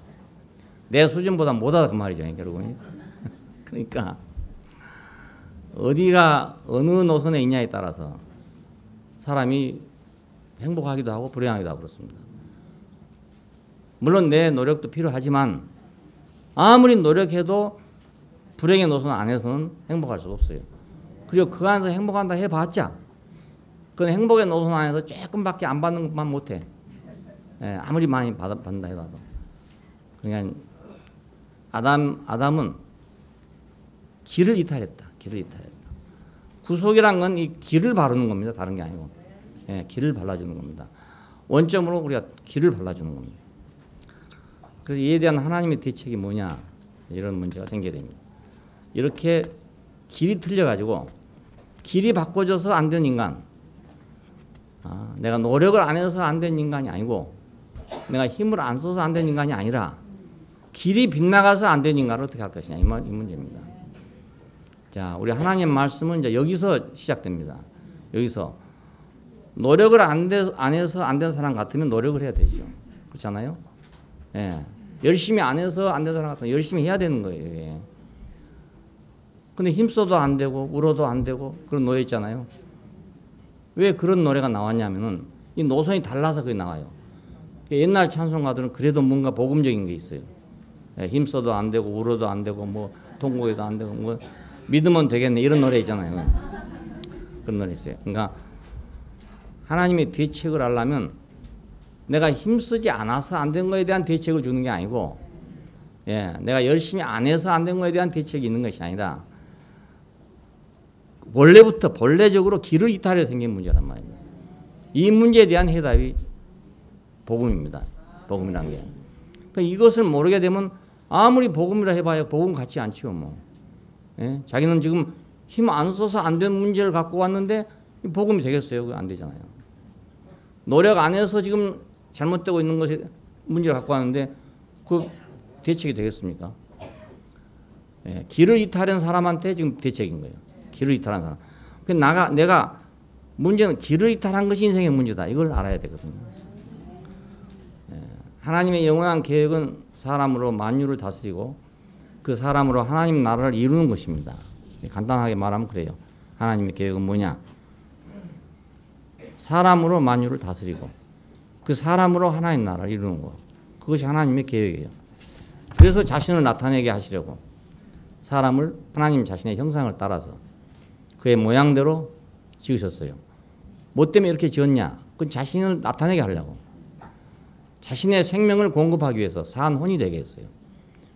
A: 내 수준보다 못하다 그 말이죠. 결국은. 그러니까 어디가 어느 노선에 있냐에 따라서 사람이 행복하기도 하고 불행하기도 하고 그렇습니다. 물론 내 노력도 필요하지만 아무리 노력해도 불행의 노선 안에서는 행복할 수가 없어요. 그리고 그 안에서 행복한다 해봤자 그건 행복의 노선 안에서 조금밖에 안 받는 것만 못해. 예, 아무리 많이 받는다 해도. 그러니까 아담은 길을 이탈했다. 길을 이탈했다. 구속이란 건 이 길을 바르는 겁니다. 다른 게 아니고. 예, 길을 발라주는 겁니다. 원점으로 우리가 길을 발라주는 겁니다. 그래서 이에 대한 하나님의 대책이 뭐냐 이런 문제가 생겨야 됩니다. 이렇게 길이 틀려가지고 길이 바꿔져서 안 된 인간, 내가 노력을 안 해서 안 된 인간이 아니고 내가 힘을 안 써서 안 된 인간이 아니라 길이 빗나가서 안 된 인간을 어떻게 할 것이냐 이 문제입니다. 자, 우리 하나님 말씀은 이제 여기서 시작됩니다. 여기서 노력을 안 해서 안 된 사람 같으면 노력을 해야 되죠. 그렇잖아요? 예. 열심히 안 해서 안 된 사람 같으면 열심히 해야 되는 거예요. 예. 근데 힘써도 안 되고 울어도 안 되고 그런 노래 있잖아요. 왜 그런 노래가 나왔냐면은 이 노선이 달라서 그게 나와요. 옛날 찬송가들은 그래도 뭔가 복음적인 게 있어요. 예, 힘써도 안 되고 울어도 안 되고 뭐 통곡해도 안 되고 뭐 믿으면 되겠네 이런 노래 있잖아요. 그런 노래 있어요. 그러니까 하나님의 대책을 하려면 내가 힘쓰지 않아서 안 된 거에 대한 대책을 주는 게 아니고, 예, 내가 열심히 안 해서 안 된 거에 대한 대책이 있는 것이 아니라 원래부터 본래적으로 길을 이탈해 생긴 문제란 말입니다. 이 문제에 대한 해답이 복음입니다. 복음이란 게. 그러니까 이것을 모르게 되면 아무리 복음이라 해봐야 복음 같지 않지요, 뭐. 예? 자기는 지금 힘 안 써서 안 된 문제를 갖고 왔는데 복음이 되겠어요? 그거 안 되잖아요. 노력 안 해서 지금 잘못되고 있는 것에 문제를 갖고 왔는데 그 대책이 되겠습니까? 예, 길을 이탈한 사람한테 지금 대책인 거예요. 길을 이탈한 사람. 내가 문제는 길을 이탈한 것이 인생의 문제다. 이걸 알아야 되거든요. 예, 하나님의 영원한 계획은 사람으로 만유를 다스리고 그 사람으로 하나님 나라를 이루는 것입니다. 간단하게 말하면 그래요. 하나님의 계획은 뭐냐? 사람으로 만유를 다스리고 그 사람으로 하나님 나라를 이루는 거. 그것이 하나님의 계획이에요. 그래서 자신을 나타내게 하시려고 사람을 하나님 자신의 형상을 따라서 그의 모양대로 지으셨어요. 뭐 때문에 이렇게 지었냐? 그 자신을 나타내게 하려고. 자신의 생명을 공급하기 위해서 산혼이 되게 했어요.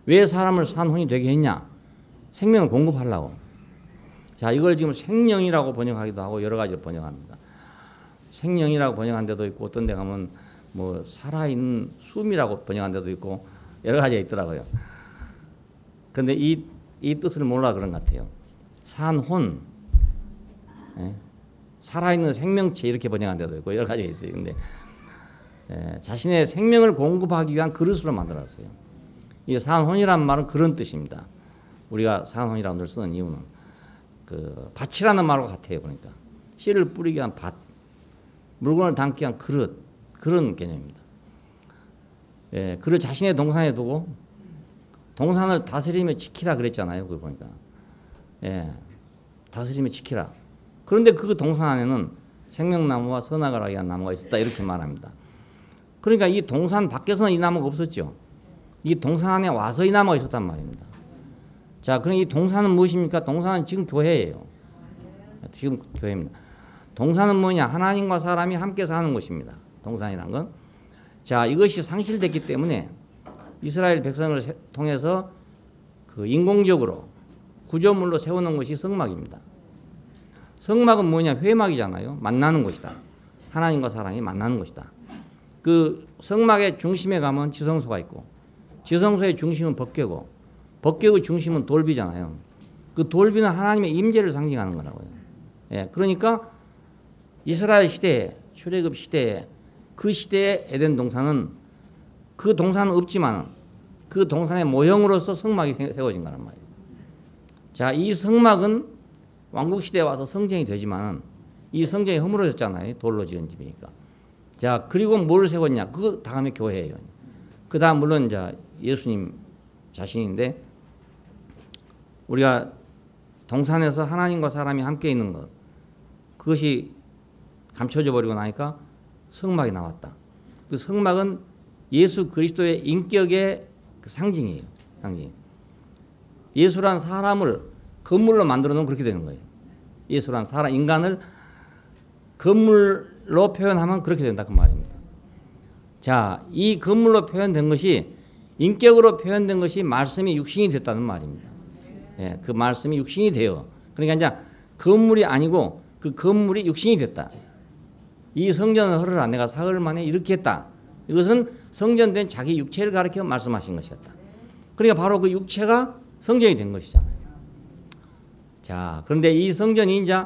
A: 왜 사람을 산혼이 되게 했냐? 생명을 공급하려고. 자, 이걸 지금 생명이라고 번역하기도 하고 여러 가지로 번역합니다. 생명이라고 번역한 데도 있고 어떤 데 가면 뭐 살아있는 숨이라고 번역한 데도 있고 여러 가지가 있더라고요. 근데 이 뜻을 몰라 그런 것 같아요. 산혼, 살아있는 생명체 이렇게 번역한 데도 있고 여러 가지가 있어요. 근데 자신의 생명을 공급하기 위한 그릇으로 만들었어요. 이 산혼이란 말은 그런 뜻입니다. 우리가 산혼이라고 늘 쓰는 이유는 그 밭이라는 말과 같아요. 그러니까 씨를 뿌리기 위한 밭, 물건을 담기 위한 그릇, 그런 개념입니다. 그를 자신의 동산에 두고 동산을 다스리며 지키라 그랬잖아요. 그거 보니까. 다스리며 지키라. 그런데 그 동산 안에는 생명나무와 선악을 알게 한 나무가 있었다 이렇게 말합니다. 그러니까 이 동산 밖에서는 이 나무가 없었죠. 이 동산 안에 와서 이 나무가 있었단 말입니다. 자, 그럼 이 동산은 무엇입니까? 동산은 지금 교회예요. 지금 교회입니다. 동산은 뭐냐? 하나님과 사람이 함께 사는 곳입니다. 동산이란 건. 자, 이것이 상실됐기 때문에 이스라엘 백성을 통해서 그 인공적으로 구조물로 세우는 것이 성막입니다. 성막은 뭐냐? 회막이잖아요. 만나는 곳이다. 하나님과 사람이 만나는 곳이다. 그 성막의 중심에 가면 지성소가 있고 지성소의 중심은 법궤고 법궤의 중심은 돌비잖아요. 그 돌비는 하나님의 임재를 상징하는 거라고요. 그러니까 이스라엘 시대에 출애굽 시대에 그 시대의 에덴 동산은 그 동산은 없지만 그 동산의 모형으로서 성막이 세워진 거란 말이에요. 자, 이 성막은 왕국 시대에 와서 성전이 되지만 이 성전이 허물어졌잖아요. 돌로 지은 집이니까. 자, 그리고 뭘 세웠냐? 그 다음에 교회예요. 그 다음 물론 이제 예수님 자신인데 우리가 동산에서 하나님과 사람이 함께 있는 것 그것이 감춰져 버리고 나니까 성막이 나왔다. 그 성막은 예수 그리스도의 인격의 그 상징이에요. 상징. 예수란 사람을 건물로 만들어 놓으면 그렇게 되는 거예요. 예수란 사람, 인간을 건물로 표현하면 그렇게 된다 그 말입니다. 자, 이 건물로 표현된 것이 인격으로 표현된 것이 말씀이 육신이 됐다는 말입니다. 그 말씀이 육신이 돼요. 그러니까 이제 건물이 아니고 그 건물이 육신이 됐다. 이 성전을 허르라 내가 사흘 만에 이렇게 했다. 이것은 성전된 자기 육체를 가리켜 말씀하신 것이었다. 그러니까 바로 그 육체가 성전이 된 것이잖아요. 자, 그런데 이 성전이 이제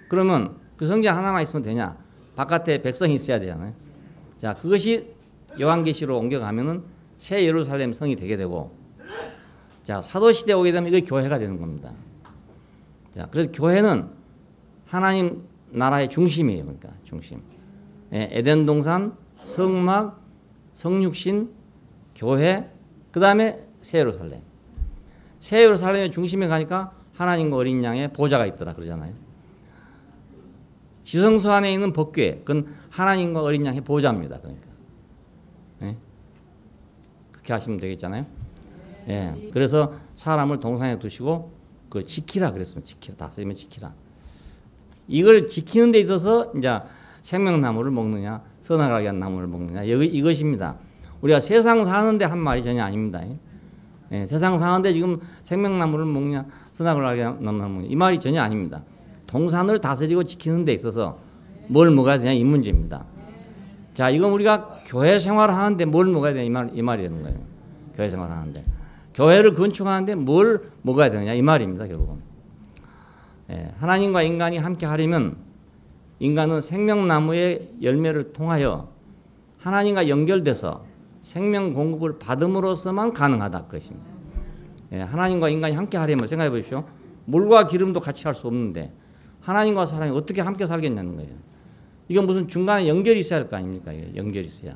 A: 그러면 그 성전 하나만 있으면 되냐? 바깥에 백성이 있어야 되잖아요. 자, 그것이 요한계시로 옮겨가면은 새 예루살렘 성이 되게 되고, 자, 사도시대에 오게 되면 이게 교회가 되는 겁니다. 자, 그래서 교회는 하나님 나라의 중심이에요. 그러니까 중심. 에덴 동산, 성막, 성육신, 교회, 그 다음에 새 예루살렘. 새 예루살렘의 중심에 가니까 하나님과 어린 양의 보좌가 있더라 그러잖아요. 지성소 안에 있는 법궤, 그건 하나님과 어린 양의 보좌입니다. 그러니까 그렇게 하시면 되겠잖아요. 그래서 사람을 동산에 두시고 그걸 지키라 그랬으면 지키라, 다스리면 지키라. 이걸 지키는 데 있어서 이제 생명나무를 먹느냐, 선악을 알게 한 나무를 먹느냐, 이것입니다. 우리가 세상 사는데 한 말이 전혀 아닙니다. 세상 사는데 지금 생명나무를 먹냐, 선악을 알게 한 나무를 먹냐, 이 말이 전혀 아닙니다. 동산을 다스리고 지키는 데 있어서 뭘 먹어야 되냐 이 문제입니다. 자, 이건 우리가 교회 생활을 하는데 뭘 먹어야 되냐 이 말이 되는 거예요. 교회 생활을 하는데 교회를 건축하는데 뭘 먹어야 되느냐 이 말입니다. 결국은 하나님과 인간이 함께 하려면 인간은 생명나무의 열매를 통하여 하나님과 연결돼서 생명 공급을 받음으로써만 가능하다 그것입니다. 하나님과 인간이 함께 하려면 생각해 보십시오. 물과 기름도 같이 할 수 없는데 하나님과 사람이 어떻게 함께 살겠냐는 거예요. 이건 무슨 중간에 연결이 있어야 할 거 아닙니까? 연결이 있어야.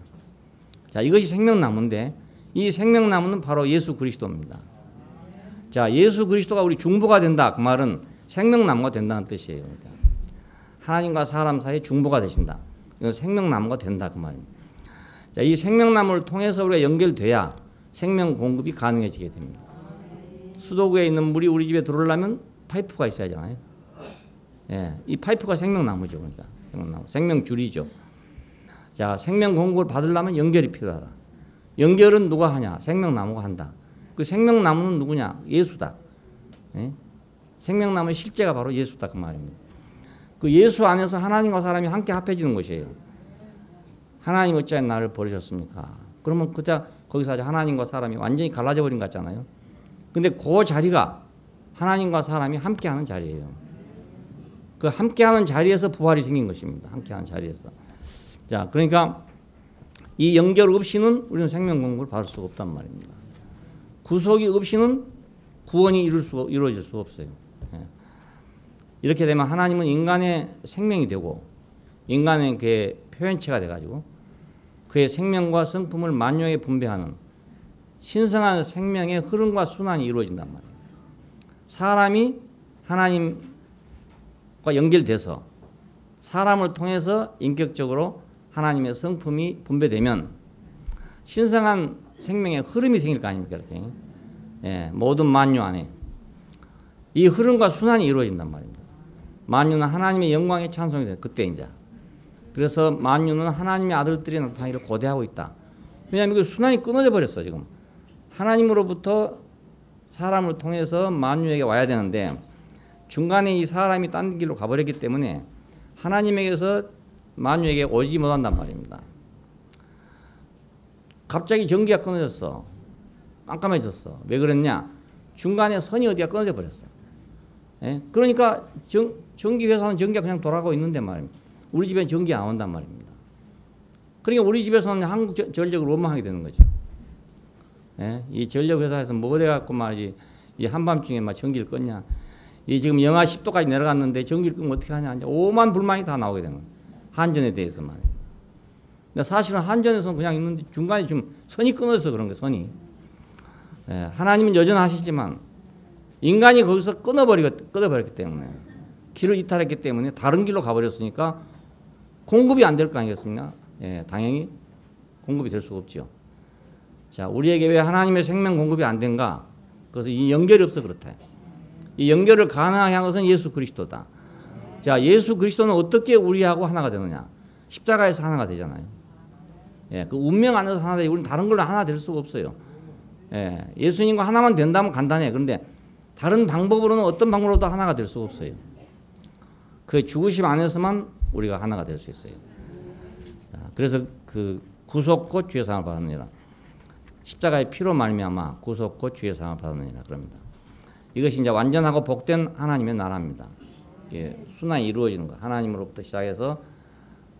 A: 자, 이것이 생명나무인데 이 생명나무는 바로 예수 그리스도입니다. 자, 예수 그리스도가 우리 중보가 된다. 그 말은 생명나무가 된다는 뜻이에요. 그러니까 하나님과 사람 사이에 중보가 되신다. 이건 생명나무가 된다 그 말입니다. 자, 이 생명나무를 통해서 우리가 연결돼야 생명 공급이 가능해지게 됩니다. 수도구에 있는 물이 우리 집에 들어오려면 파이프가 있어야 하잖아요. 예, 이 파이프가 생명나무죠. 그러니까 생명나무, 생명줄이죠. 자, 생명 공급을 받으려면 연결이 필요하다. 연결은 누가 하냐? 생명나무가 한다. 그 생명나무는 누구냐? 예수다. 예? 생명나무의 실제가 바로 예수다 그 말입니다. 그 예수 안에서 하나님과 사람이 함께 합해지는 것이에요. 하나님 어찌하여 나를 버리셨습니까? 그러면 그자 거기서 하나님과 사람이 완전히 갈라져 버린 것 같잖아요. 근데 그 자리가 하나님과 사람이 함께하는 자리예요. 그 함께하는 자리에서 부활이 생긴 것입니다. 함께하는 자리에서. 자, 그러니까 이 연결 없이는 우리는 생명 공급을 받을 수가 없단 말입니다. 구속이 없이는 구원이 이루어질 수 없어요. 예. 이렇게 되면 하나님은 인간의 생명이 되고 인간의 그의 표현체가 돼가지고 그의 생명과 성품을 만유하게 분배하는 신성한 생명의 흐름과 순환이 이루어진단 말이에요. 사람이 하나님과 연결돼서 사람을 통해서 인격적으로 하나님의 성품이 분배되면 신성한 생명의 흐름이 생길 거 아닙니까? 이렇게. 예, 모든 만유 안에 이 흐름과 순환이 이루어진단 말입니다. 만유는 하나님의 영광의 찬송이 돼요. 그때 이제. 그래서 만유는 하나님의 아들들이 나타나기를 고대하고 있다. 왜냐하면 그 순환이 끊어져 버렸어 지금. 하나님으로부터 사람을 통해서 만유에게 와야 되는데 중간에 이 사람이 딴 길로 가버렸기 때문에 하나님에게서 만유에게 오지 못한단 말입니다. 갑자기 전기가 끊어졌어. 깜깜해졌어. 왜 그랬냐? 중간에 선이 어디가 끊어져 버렸어. 예? 그러니까 전기회사는 전기가 그냥 돌아가고 있는데 말입니다. 우리 집엔 전기 안 온단 말입니다. 그러니까 우리 집에서는 한국 전력을 원망하게 되는 거죠. 예? 이 전력회사에서 뭐 돼갖고 말이지 이 한밤중에 막 전기를 껐냐. 이 지금 영하 10도까지 내려갔는데 전기를 끄면 어떻게 하냐. 이제 오만 불만이 다 나오게 되는 거예요. 한전에 대해서 말이에요. 근데 사실은 한전에서는 그냥 있는데 중간에 좀 선이 끊어져서 그런 거예요. 선이. 예, 하나님은 여전하시지만 인간이 거기서 끊어버렸기 때문에 길을 이탈했기 때문에 다른 길로 가버렸으니까 공급이 안 될 거 아니겠습니까? 예, 당연히 공급이 될 수가 없죠. 자, 우리에게 왜 하나님의 생명 공급이 안 된가? 그래서 이 연결이 없어 그렇다. 이 연결을 가능하게 한 것은 예수 그리스도다. 자, 예수 그리스도는 어떻게 우리하고 하나가 되느냐? 십자가에서 하나가 되잖아요. 예, 그 운명 안에서 하나 되지 우리는 다른 걸로 하나 될 수가 없어요. 예, 예수님과 하나만 된다면 간단해. 그런데 다른 방법으로는 어떤 방법으로도 하나가 될 수가 없어요. 그 죽으심 안에서만 우리가 하나가 될 수 있어요. 자, 그래서 그 구속 곧 죄 사함을 받느니라. 십자가의 피로 말미암아 구속 곧 죄 사함을 받느니라 그럽니다. 이것이 이제 완전하고 복된 하나님의 나라입니다. 예, 순환이 이루어지는 것. 하나님으로부터 시작해서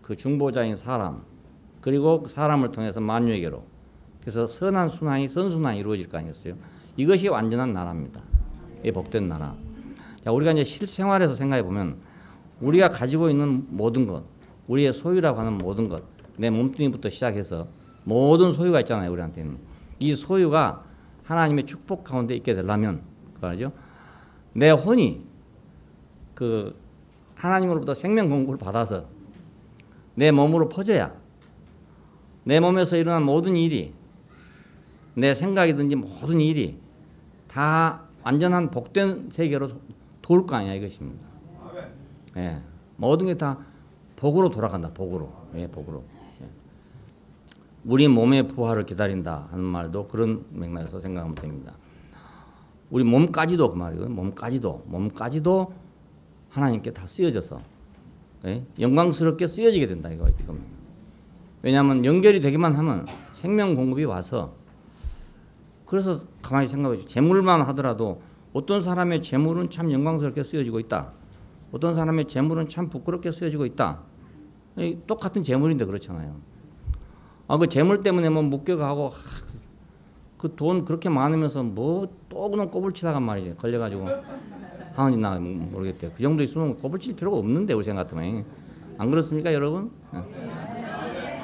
A: 그 중보자인 사람 그리고 사람을 통해서 만유에게로 그래서 선한 순환이 선순환이 이루어질 거 아니겠어요? 이것이 완전한 나라입니다. 이 복된 나라. 자, 우리가 이제 실생활에서 생각해 보면 우리가 가지고 있는 모든 것, 우리의 소유라고 하는 모든 것, 내 몸뚱이부터 시작해서 모든 소유가 있잖아요, 우리한테는. 이 소유가 하나님의 축복 가운데 있게 되려면, 그러죠? 내 혼이 그 하나님으로부터 생명 공급을 받아서 내 몸으로 퍼져야 내 몸에서 일어난 모든 일이 내 생각이든지 모든 일이 다 완전한 복된 세계로 돌 거 아니야 이것입니다. 예, 모든 게 다 복으로 돌아간다. 복으로. 예, 복으로. 예. 우리 몸의 부활을 기다린다 하는 말도 그런 맥락에서 생각하면 됩니다. 우리 몸까지도 그 말이에요. 몸까지도 하나님께 다 쓰여져서 예? 영광스럽게 쓰여지게 된다 이겁니다. 왜냐하면 연결이 되기만 하면 생명 공급이 와서 그래서 가만히 생각해 보세요. 재물만 하더라도 어떤 사람의 재물은 참 영광스럽게 쓰여지고 있다. 어떤 사람의 재물은 참 부끄럽게 쓰여지고 있다. 똑같은 재물인데 그렇잖아요. 아, 그 재물 때문에 뭐 묶여가고 그 돈 그렇게 많으면서 뭐 또 그냥 꼬불치다가 말이지 걸려가지고 하는지 나 모르겠대요. 그 정도 있으면 꼬불칠 필요가 없는데 우리 생각 같으면 안 그렇습니까 여러분?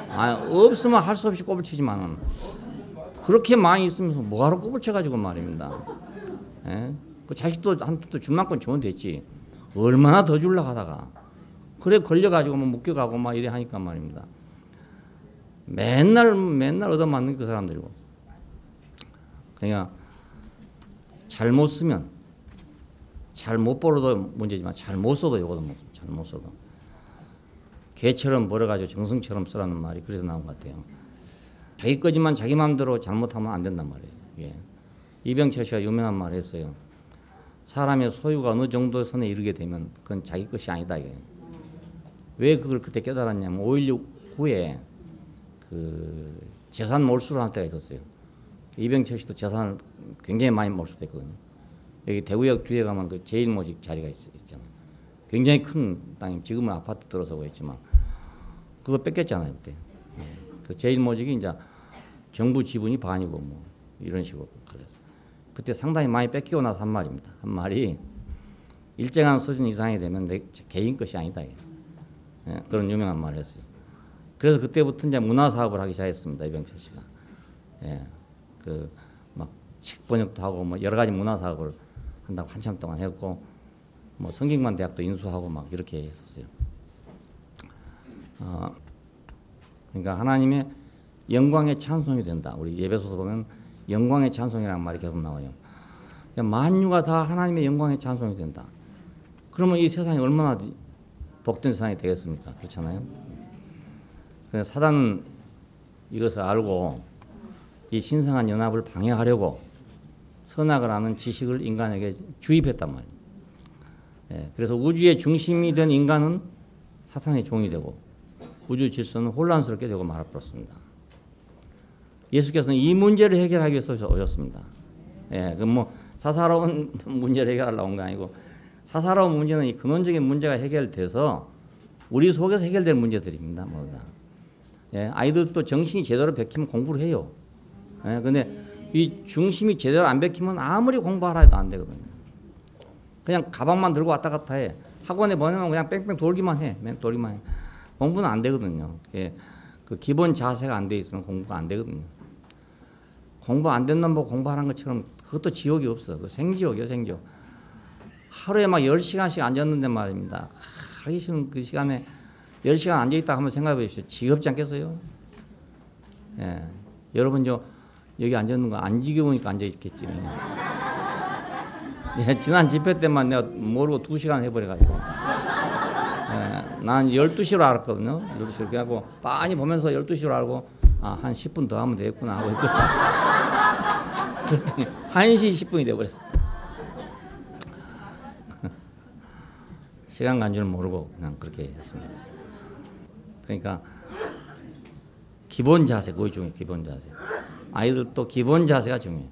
A: 아, 없으면 할 수 없이 꼬불치지만은 그렇게 많이 있으면서 뭐하러 꼽을 쳐가지고 말입니다. 예? 그 자식도 한테도 줄 만큼 주면 됐지. 얼마나 더 주려고 하다가. 그래 걸려가지고 뭐 묶여가고 막 이래 하니까 말입니다. 맨날 얻어맞는 그 사람들이고. 그러니까 잘못 쓰면 잘 못 벌어도 문제지만 잘 못 써도 요거도 문제입니다. 잘 못 써도. 개처럼 벌어가지고 정승처럼 쓰라는 말이 그래서 나온 것 같아요. 자기 거지만 자기 마음대로 잘못하면 안 된단 말이에요. 예. 이병철 씨가 유명한 말을 했어요. 사람의 소유가 어느 정도 선에 이르게 되면 그건 자기 것이 아니다. 이게. 왜 그걸 그때 깨달았냐면 5.16 후에 그 재산 몰수를 할 때가 있었어요. 이병철 씨도 재산을 굉장히 많이 몰수됐거든요. 여기 대구역 뒤에 가면 그 제1모직 자리가 있잖아요. 굉장히 큰 땅이 지금은 아파트 들어서고 있지만 그거 뺏겼잖아요 그때. 그 제1모직이 이제 정부 지분이 반이고 뭐 이런 식으로 그래서 그때 상당히 많이 뺏기고 나서 한 말입니다. 한 말이 일정한 수준 이상이 되면 내 개인 것이 아니다. 예, 그런 유명한 말을 했어요. 그래서 그때부터 이제 문화 사업을 하기 시작했습니다. 이병철 씨가. 예, 그 막 책 번역도 하고 뭐 여러 가지 문화 사업을 한다고 한참 동안 했고 뭐 성균관 대학도 인수하고 막 이렇게 했었어요. 그러니까 하나님의 영광의 찬송이 된다. 우리 예배소서 보면 영광의 찬송이라는 말이 계속 나와요. 그러니까 만유가 다 하나님의 영광의 찬송이 된다. 그러면 이 세상이 얼마나 복된 세상이 되겠습니까? 그렇잖아요. 그래서 사단은 이것을 알고 이 신성한 연합을 방해하려고 선악을 아는 지식을 인간에게 주입했단 말이에요. 예, 그래서 우주의 중심이 된 인간은 사탄의 종이 되고 우주 질서는 혼란스럽게 되고 말아버렸습니다. 예수께서는 이 문제를 해결하기 위해서 오셨습니다. 예, 그 뭐 사사로운 문제를 해결하려고 온 거 아니고 사사로운 문제는 이 근원적인 문제가 해결돼서 우리 속에서 해결될 문제들입니다. 뭐다. 예, 아이들도 정신이 제대로 베끼면 공부를 해요. 예, 근데 이 중심이 제대로 안 베끼면 아무리 공부하라 해도 안 되거든요. 그냥 가방만 들고 왔다 갔다 해. 학원에 보내면 그냥 뺑뺑 돌기만 해. 맨 돌기만 해. 공부는 안 되거든요. 예, 그 기본 자세가 안 돼 있으면 공부가 안 되거든요. 공부 안 된 놈 보고 공부하는 것처럼 그것도 지옥이 없어. 그 생지옥이요, 생지옥. 하루에 막 10시간씩 앉았는데 말입니다. 하기 싫은 그 시간에 10시간 앉아있다 한번 생각해 보십시오. 지겹지 않겠어요? 예, 여러분 여기 앉아있는 거 안 지겨우니까 앉아있겠지. 예, 지난 집회 때만 내가 모르고 2시간 해버려가지고. 예, 난 12시로 알았거든요. 12시로. 그래갖고 빤히 보면서 12시로 알고 한 10분 더 하면 되겠구나 하고 있거든요. 그랬더니 1시 10분이 돼버렸어. 시간 간 줄 모르고 그냥 그렇게 했습니다. 그러니까 기본 자세, 그게 중요해요. 기본 자세. 아이들도 기본 자세가 중요해요.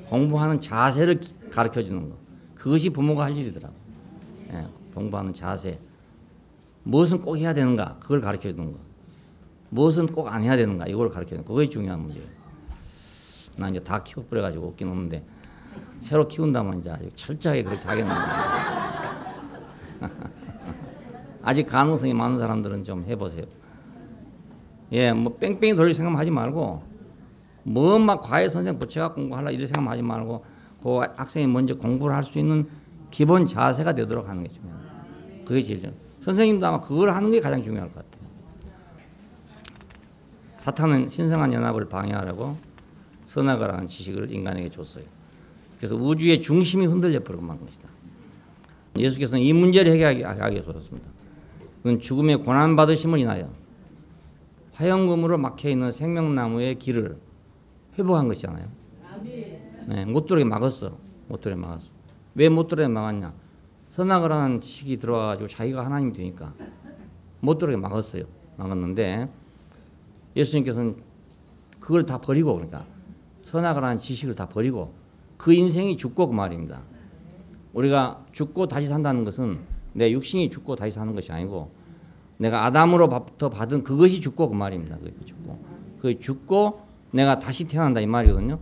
A: 공부하는 자세를 가르쳐주는 거. 그것이 부모가 할 일이더라고. 예, 공부하는 자세. 무엇은 꼭 해야 되는가? 그걸 가르쳐주는 거. 무엇은 꼭 안 해야 되는가? 이걸 가르쳐주는 거. 그게 중요한 문제예요. 나 이제 다 키워버려가지고 없긴 없는데 새로 키운다면 이제 아주 철저하게 그렇게 하겠는데 아직 가능성이 많은 사람들은 좀 해보세요. 예, 뭐 뺑뺑이 돌릴 생각만 하지 말고 뭐 막 과외 선생님 붙여갖고 공부하려 이런 생각만 하지 말고 그 학생이 먼저 공부를 할 수 있는 기본 자세가 되도록 하는 게 중요해요. 그게 제일 중요해요. 선생님도 아마 그걸 하는 게 가장 중요할 것 같아요. 사탄은 신성한 연합을 방해하려고 선악을 하는 지식을 인간에게 줬어요. 그래서 우주의 중심이 흔들려 버리고 만 것이다. 예수께서는 이 문제를 해결하기 위해서 오셨습니다. 그건 죽음의 고난받으심을 인하여 화영금으로 막혀있는 생명나무의 길을 회복한 것이잖아요. 네, 못 들어오게 막았어. 못 들어오게 막았어. 왜 못 들어오게 막았냐? 선악을 하는 지식이 들어와가지고 자기가 하나님이 되니까 못 들어오게 막았어요. 막았는데 예수님께서는 그걸 다 버리고 그러니까 선악을 하는 지식을 다 버리고 그 인생이 죽고 그 말입니다. 우리가 죽고 다시 산다는 것은 내 육신이 죽고 다시 사는 것이 아니고 내가 아담으로부터 받은 그것이 죽고 그 말입니다. 그게 죽고. 그 죽고 내가 다시 태어난다 이 말이거든요.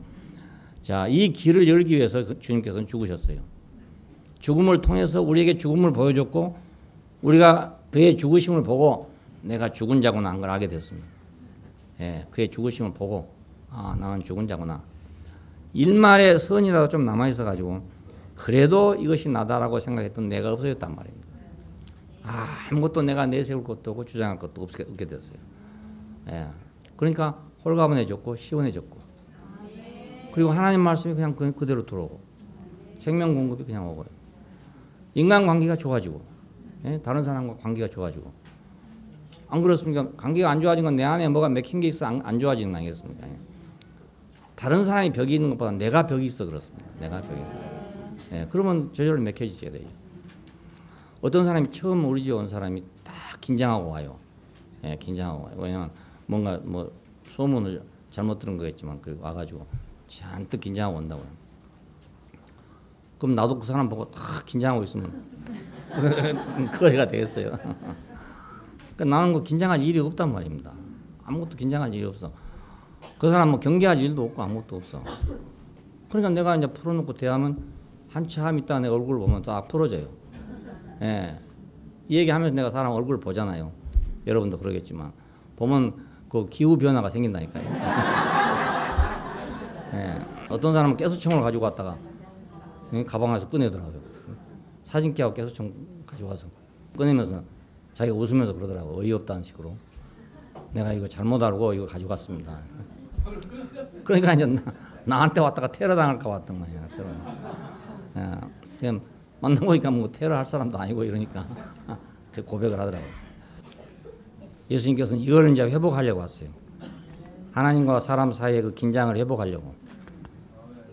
A: 자, 이 길을 열기 위해서 주님께서는 죽으셨어요. 죽음을 통해서 우리에게 죽음을 보여줬고 우리가 그의 죽으심을 보고 내가 죽은 자구나 하는 걸 알게 됐습니다. 예, 그의 죽으심을 보고 아, 나는 죽은 자구나. 일말의 선이라도 좀 남아있어 가지고 그래도 이것이 나다라고 생각했던 내가 없어졌단 말입니다. 아무것도 내가 내세울 것도 없고 주장할 것도 없게 됐어요. 예. 그러니까 홀가분해졌고 시원해졌고, 그리고 하나님 말씀이 그냥 그대로 들어오고 생명 공급이 그냥 오고요. 인간관계가 좋아지고, 예? 다른 사람과 관계가 좋아지고. 안 그렇습니까? 관계가 안 좋아진 건 내 안에 뭐가 맥힌 게 있어 안 좋아지는 거 아니겠습니까? 예. 다른 사람이 벽이 있는 것보다 내가 벽이 있어 그렇습니다. 내가 벽이 있어. 예. 그러면 저절로 맥혀지셔야 돼요. 어떤 사람이 처음 우리 집에 온 사람이 딱 긴장하고 와요. 예, 긴장하고 와요. 왜냐면 뭔가 뭐 소문을 잘못 들은 거겠지만 그리고 와가지고 잔뜩 긴장하고 온다고요. 그럼 나도 그 사람 보고 딱 긴장하고 있으면 거래가 되겠어요. 그러니까 나는 그 긴장할 일이 없단 말입니다. 아무것도 긴장할 일이 없어. 그 사람 뭐 경계할 일도 없고 아무것도 없어. 그러니까 내가 이제 풀어놓고 대하면 한참 있다 내 얼굴 보면 딱 풀어져요. 예. 이 얘기하면서 내가 사람 얼굴 보잖아요. 여러분도 그러겠지만 보면 그 기후 변화가 생긴다니까요. 예. 어떤 사람은 가스총을 가지고 왔다가 가방에서 꺼내더라고요. 사진기하고 가스총 가지고 와서 꺼내면서 자기가 웃으면서 그러더라고요. 어이없다는 식으로. 내가 이거 잘못 알고 이거 가지고 갔습니다. 그러니까 이제 나한테 왔다가 테러 당할까 왔던 거예요. 테러. 예. 그냥 만나고 보니까 뭐 테러 할 사람도 아니고 이러니까 고백을 하더라고요. 예수님께서는 이걸 이제 회복하려고 왔어요. 하나님과 사람 사이의 그 긴장을 회복하려고.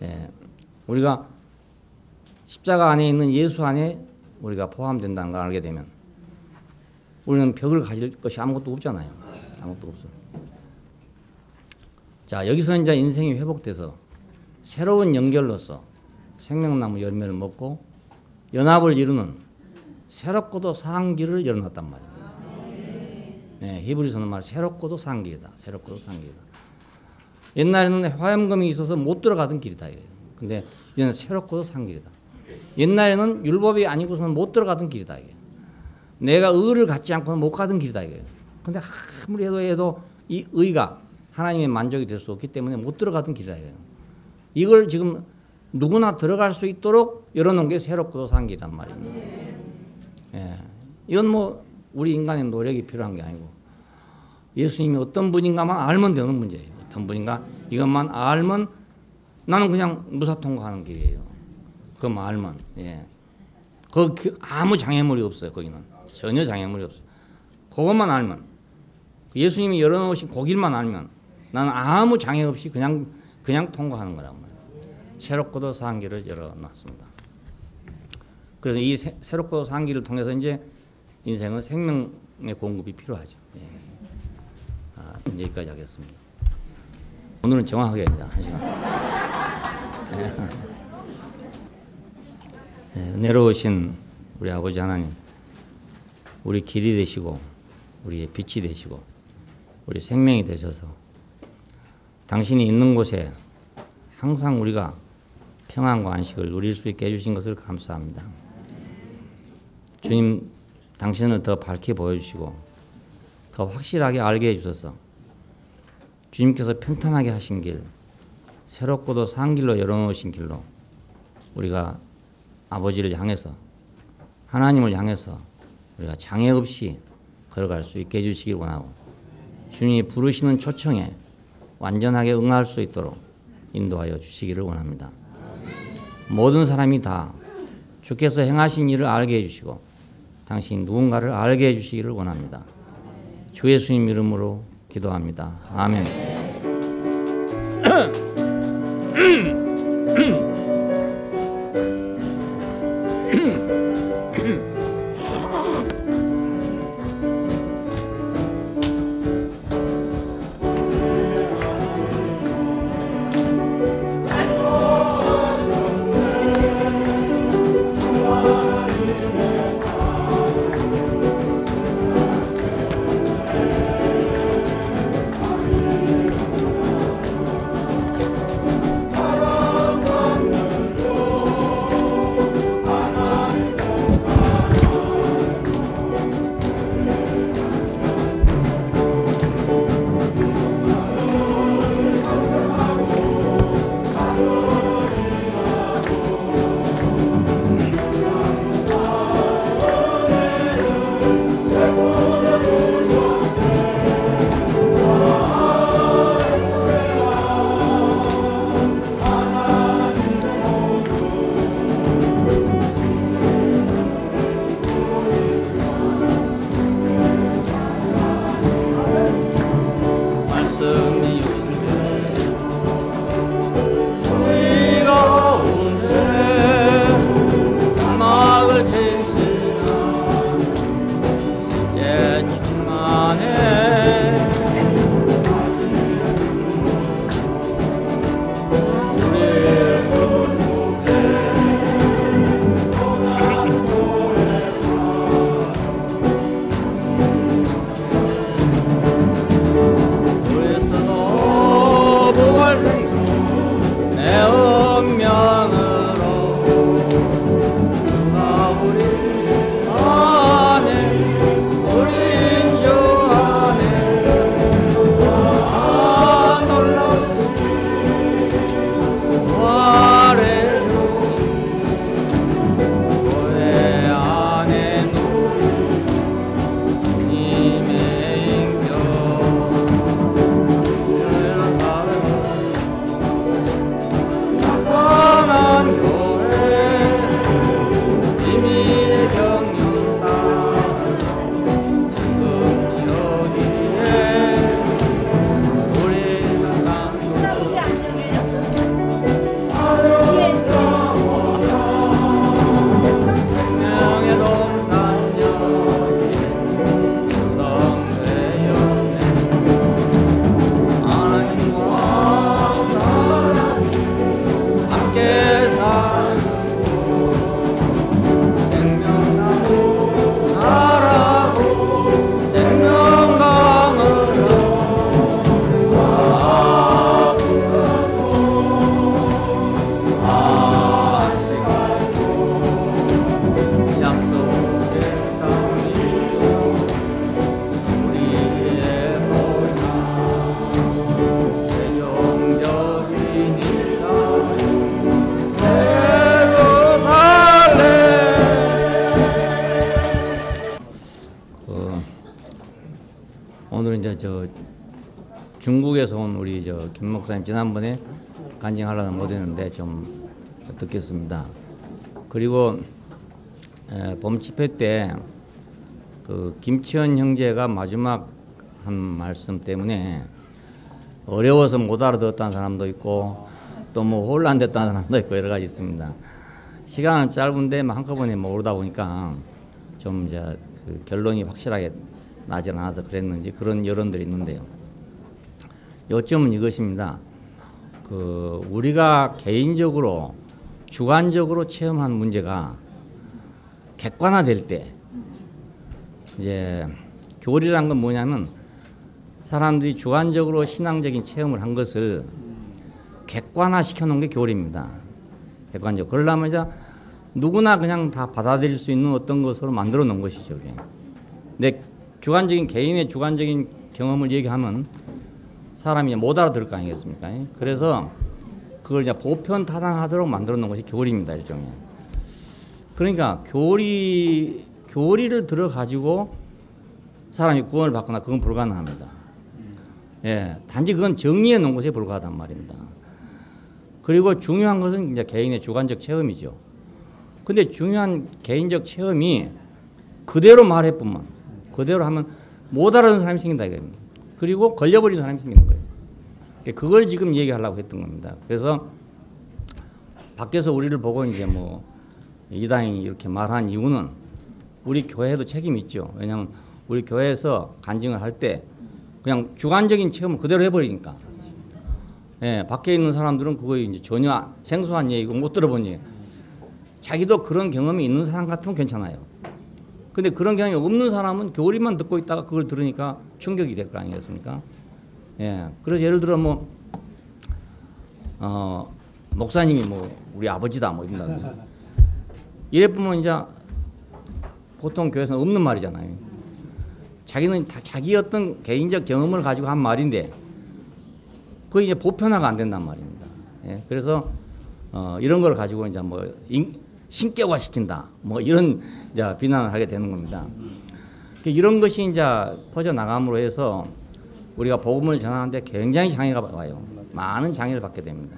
A: 예. 우리가 십자가 안에 있는 예수 안에 우리가 포함된다는 걸 알게 되면 우리는 벽을 가질 것이 아무것도 없잖아요. 아무것도 없어. 자, 여기서 이제 인생이 회복돼서 새로운 연결로서 생명나무 열매를 먹고 연합을 이루는 새롭고도 사한 길을 열어놨단 말이에요. 네, 히브리서는 말 새롭고도 사한 길이다. 새롭고도 사한 길이다. 옛날에는 화염금이 있어서 못 들어가던 길이다. 근데 이제는 새롭고도 사한 길이다. 옛날에는 율법이 아니고서는 못 들어가던 길이다. 이게. 내가 의를 갖지 않고는 못 가던 길이다. 이게. 근데 아무리 해도 이 의가 하나님의 만족이 될 수 없기 때문에 못 들어가던 길이다. 이게. 이걸 지금 누구나 들어갈 수 있도록 열어놓은 게 새롭고도 사한 길이란 말입니다. 예. 이건 뭐 우리 인간의 노력이 필요한 게 아니고 예수님이 어떤 분인가만 알면 되는 문제예요. 어떤 분인가 이것만 알면 나는 그냥 무사 통과하는 길이에요. 그것만 알면. 예. 아무 장애물이 없어요. 거기는 전혀 장애물이 없어요. 그것만 알면 예수님이 열어놓으신 그 길만 알면 나는 아무 장애 없이 그냥 통과하는 거라고 말이에요. 새롭고도 사한 길을 열어놨습니다. 그래서 이 새롭고도 사한 길을 통해서 이제 인생은 생명의 공급이 필요하죠. 예. 여기까지 하겠습니다. 오늘은 정확하게 이제 1시간. 예. 은혜로우신 우리 아버지 하나님, 우리 길이 되시고 우리의 빛이 되시고 우리 생명이 되셔서 당신이 있는 곳에 항상 우리가 평안과 안식을 누릴 수 있게 해주신 것을 감사합니다. 주님, 당신을 더 밝게 보여주시고 더 확실하게 알게 해주셔서 주님께서 평탄하게 하신 길, 새롭고도 산 길로 열어놓으신 길로 우리가 아버지를 향해서 하나님을 향해서 우리가 장애 없이 걸어갈 수 있게 해주시길 원하고 주님이 부르시는 초청에 완전하게 응할 수 있도록 인도하여 주시기를 원합니다. 모든 사람이 다 주께서 행하신 일을 알게 해주시고 당신 누군가를 알게 해주시기를 원합니다. 주 예수님 이름으로 기도합니다. 아멘. 이제 중국에서 온 우리 김 목사님 지난번에 간증하려다 못했는데 좀 듣겠습니다. 그리고 봄 집회 때 그 김치현 형제가 마지막 한 말씀 때문에 어려워서 못 알아듣었다는 사람도 있고 또 뭐 혼란됐다는 사람도 있고 여러 가지 있습니다. 시간은 짧은데 한꺼번에 오르다 보니까 좀 이제 그 결론이 확실하게 나지 않아서 그랬는지 그런 여론들이 있는데요. 요점은 이것입니다. 그 우리가 개인적으로 주관적으로 체험한 문제가 객관화될 때 이제 교리란 건 뭐냐면 사람들이 주관적으로 신앙적인 체험을 한 것을 객관화 시켜놓은 게 교리입니다. 객관적. 그러려면 이제 누구나 그냥 다 받아들일 수 있는 어떤 것으로 만들어 놓은 것이죠. 근데 개인의 주관적인 경험을 얘기하면 사람이 못 알아들을 거 아니겠습니까? 그래서 그걸 이제 보편 타당하도록 만들어 놓은 것이 교리입니다. 일종의. 그러니까 교리를 들어 가지고 사람이 구원을 받거나 그건 불가능합니다. 예, 단지 그건 정리해 놓은 것에 불과하단 말입니다. 그리고 중요한 것은 이제 개인의 주관적 체험이죠. 근데 중요한 개인적 체험이 그대로 말해뿐만 그대로 하면 못 알아듣는 사람이 생긴다 이겁니다. 그리고 걸려버린 사람이 생기는 거예요. 그걸 지금 얘기하려고 했던 겁니다. 그래서 밖에서 우리를 보고 이제 이당이 이렇게 말한 이유는 우리 교회도 책임이 있죠. 왜냐하면 우리 교회에서 간증을 할 때 그냥 주관적인 체험을 그대로 해버리니까. 예, 밖에 있는 사람들은 그거 이제 전혀 생소한 얘기고 못 들어본 얘기. 자기도 그런 경험이 있는 사람 같으면 괜찮아요. 근데 그런 경험이 없는 사람은 교리만 듣고 있다가 그걸 들으니까 충격이 될 거 아니겠습니까? 예, 그래서 예를 들어 목사님이 우리 아버지다 이런다. 이래 보면 이제 보통 교회에서는 없는 말이잖아요. 자기는 다 자기 어떤 개인적 경험을 가지고 한 말인데 그게 이제 보편화가 안 된단 말입니다. 예, 그래서 이런 걸 가지고 이제 신격화 시킨다. 이런 이제 비난을 하게 되는 겁니다. 이런 것이 이제 퍼져 나감으로 해서 우리가 복음을 전하는데 굉장히 장애가 와요. 많은 장애를 받게 됩니다.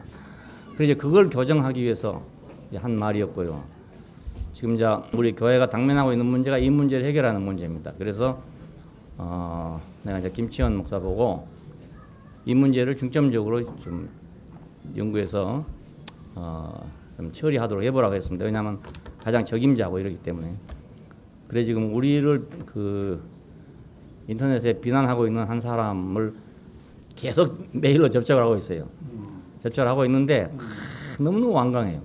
A: 그래서 이제 그걸 교정하기 위해서 한 말이었고요. 지금 이제 우리 교회가 당면하고 있는 문제가 이 문제를 해결하는 문제입니다. 그래서 내가 이제 김치현 목사 보고 이 문제를 중점적으로 좀 연구해서 좀 처리하도록 해보라고 했습니다. 왜냐하면 가장 적임자고 이러기 때문에. 그래 지금 우리를 그 인터넷에 비난하고 있는 한 사람을 계속 메일로 접촉을 하고 있어요. 접촉을 하고 있는데 너무너무 완강해요.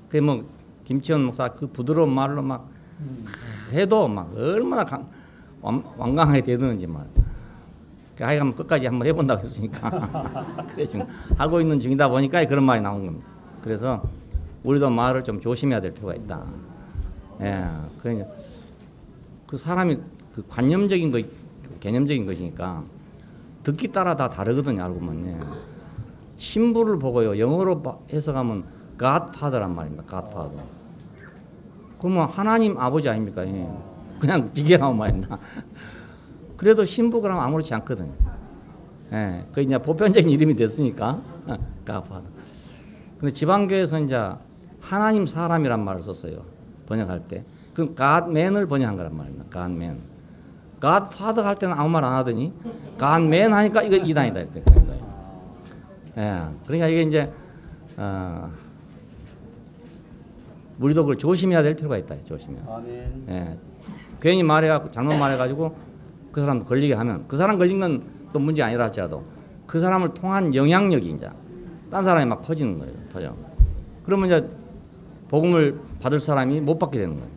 A: 그 김치현 목사 그 부드러운 말로 해도 얼마나 완강하게 되는지 하여간 끝까지 한번 해본다고 했으니까 그래 지금 하고 있는 중이다 보니까 그런 말이 나온 겁니다. 그래서 우리도 말을 좀 조심해야 될 필요가 있다. 예, 그러니까 그 사람이 그 관념적인 거, 개념적인 것이니까 듣기 따라 다 다르거든요. 알고 보면 신부를 보고요. 영어로 해석하면 Godfather란 말입니다. Godfather. 그러면 하나님 아버지 아닙니까? 그냥 직역하면 말입니다. 그래도 신부 그러면 아무렇지 않거든요. 예, 그 이제 보편적인 이름이 됐으니까 Godfather. 근데 지방교회에서 이제 하나님 사람이란 말을 썼어요. 번역할 때. 그럼 Godman을 번역한 거란 말입니다. Godman. Godfather 할 때는 아무 말 안 하더니 Godman 하니까 이거 이단이다 이렇게 되는 거예요. 예, 그러니까 이게 이제 우리도 그걸 조심해야 될 필요가 있다. 조심해야. 예, 괜히 잘못 말해가지고 그 사람도 걸리게 하면 그 사람 걸린 건 또 문제 아니라 할지라도 그 사람을 통한 영향력이 이제 딴 사람이 막 퍼지는 거예요. 퍼져. 그러면 이제 복음을 받을 사람이 못 받게 되는 거예요.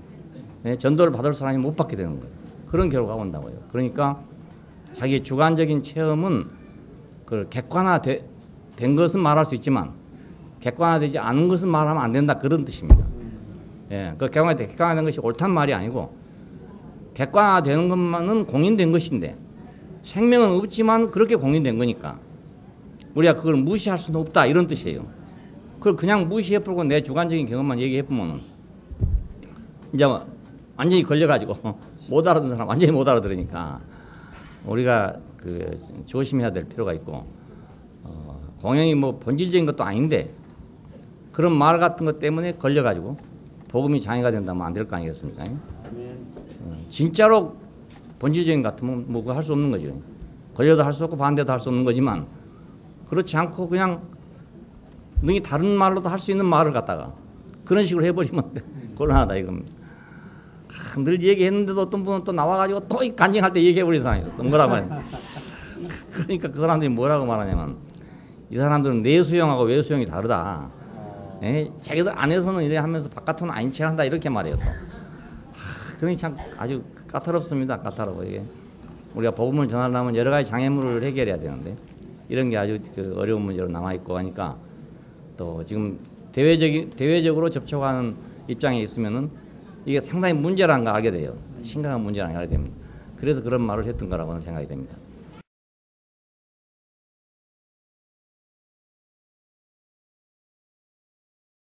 A: 예, 전도를 받을 사람이 못 받게 되는 거예요. 그런 결과가 온다고요. 그러니까 자기 주관적인 체험은 그 객관화된 것은 말할 수 있지만 객관화되지 않은 것은 말하면 안 된다 그런 뜻입니다. 예, 그 객관화된 것이 옳단 말이 아니고 객관화되는 것만은 공인된 것인데 생명은 없지만 그렇게 공인된 거니까 우리가 그걸 무시할 수는 없다 이런 뜻이에요. 그걸 그냥 무시해버리고 내 주관적인 경험만 얘기해보면 이제 완전히 걸려가지고 못 알아듣는 사람 완전히 못 알아들으니까 우리가 조심해야 될 필요가 있고 공연이 뭐 본질적인 것도 아닌데 그런 말 같은 것 때문에 걸려가지고 복음이 장애가 된다면 안 될 거 아니겠습니까? 진짜로 본질적인 것 같으면 뭐 할 수 없는 거죠. 걸려도 할 수 없고 반대도 할 수 없는 거지만 그렇지 않고 그냥 능히 다른 말로도 할 수 있는 말을 갖다가 그런 식으로 해버리면 곤란하다 이겁니다. 늘 얘기했는데도 어떤 분은 또 나와가지고 또 간증할 때 얘기해버리는 사람이 있었던 거라고. 그러니까 그 사람들이 뭐라고 말하냐면 이 사람들은 내수용하고 외수용이 다르다. 자기들 안에서는 이래 하면서 바깥으로는 아닌 척 한다 이렇게 말해요. 또. 그러니 참 아주 까다롭습니다. 까다로워 이게. 우리가 복음을 전하려면 여러 가지 장애물을 해결해야 되는데 이런 게 아주 어려운 문제로 남아있고 하니까 또 지금 대외적으로 접촉하는 입장에 있으면은 이게 상당히 문제라는 걸 알게 돼요. 심각한 문제라는 걸 알게 됩니다. 그래서 그런 말을 했던 거라고 생각이 됩니다.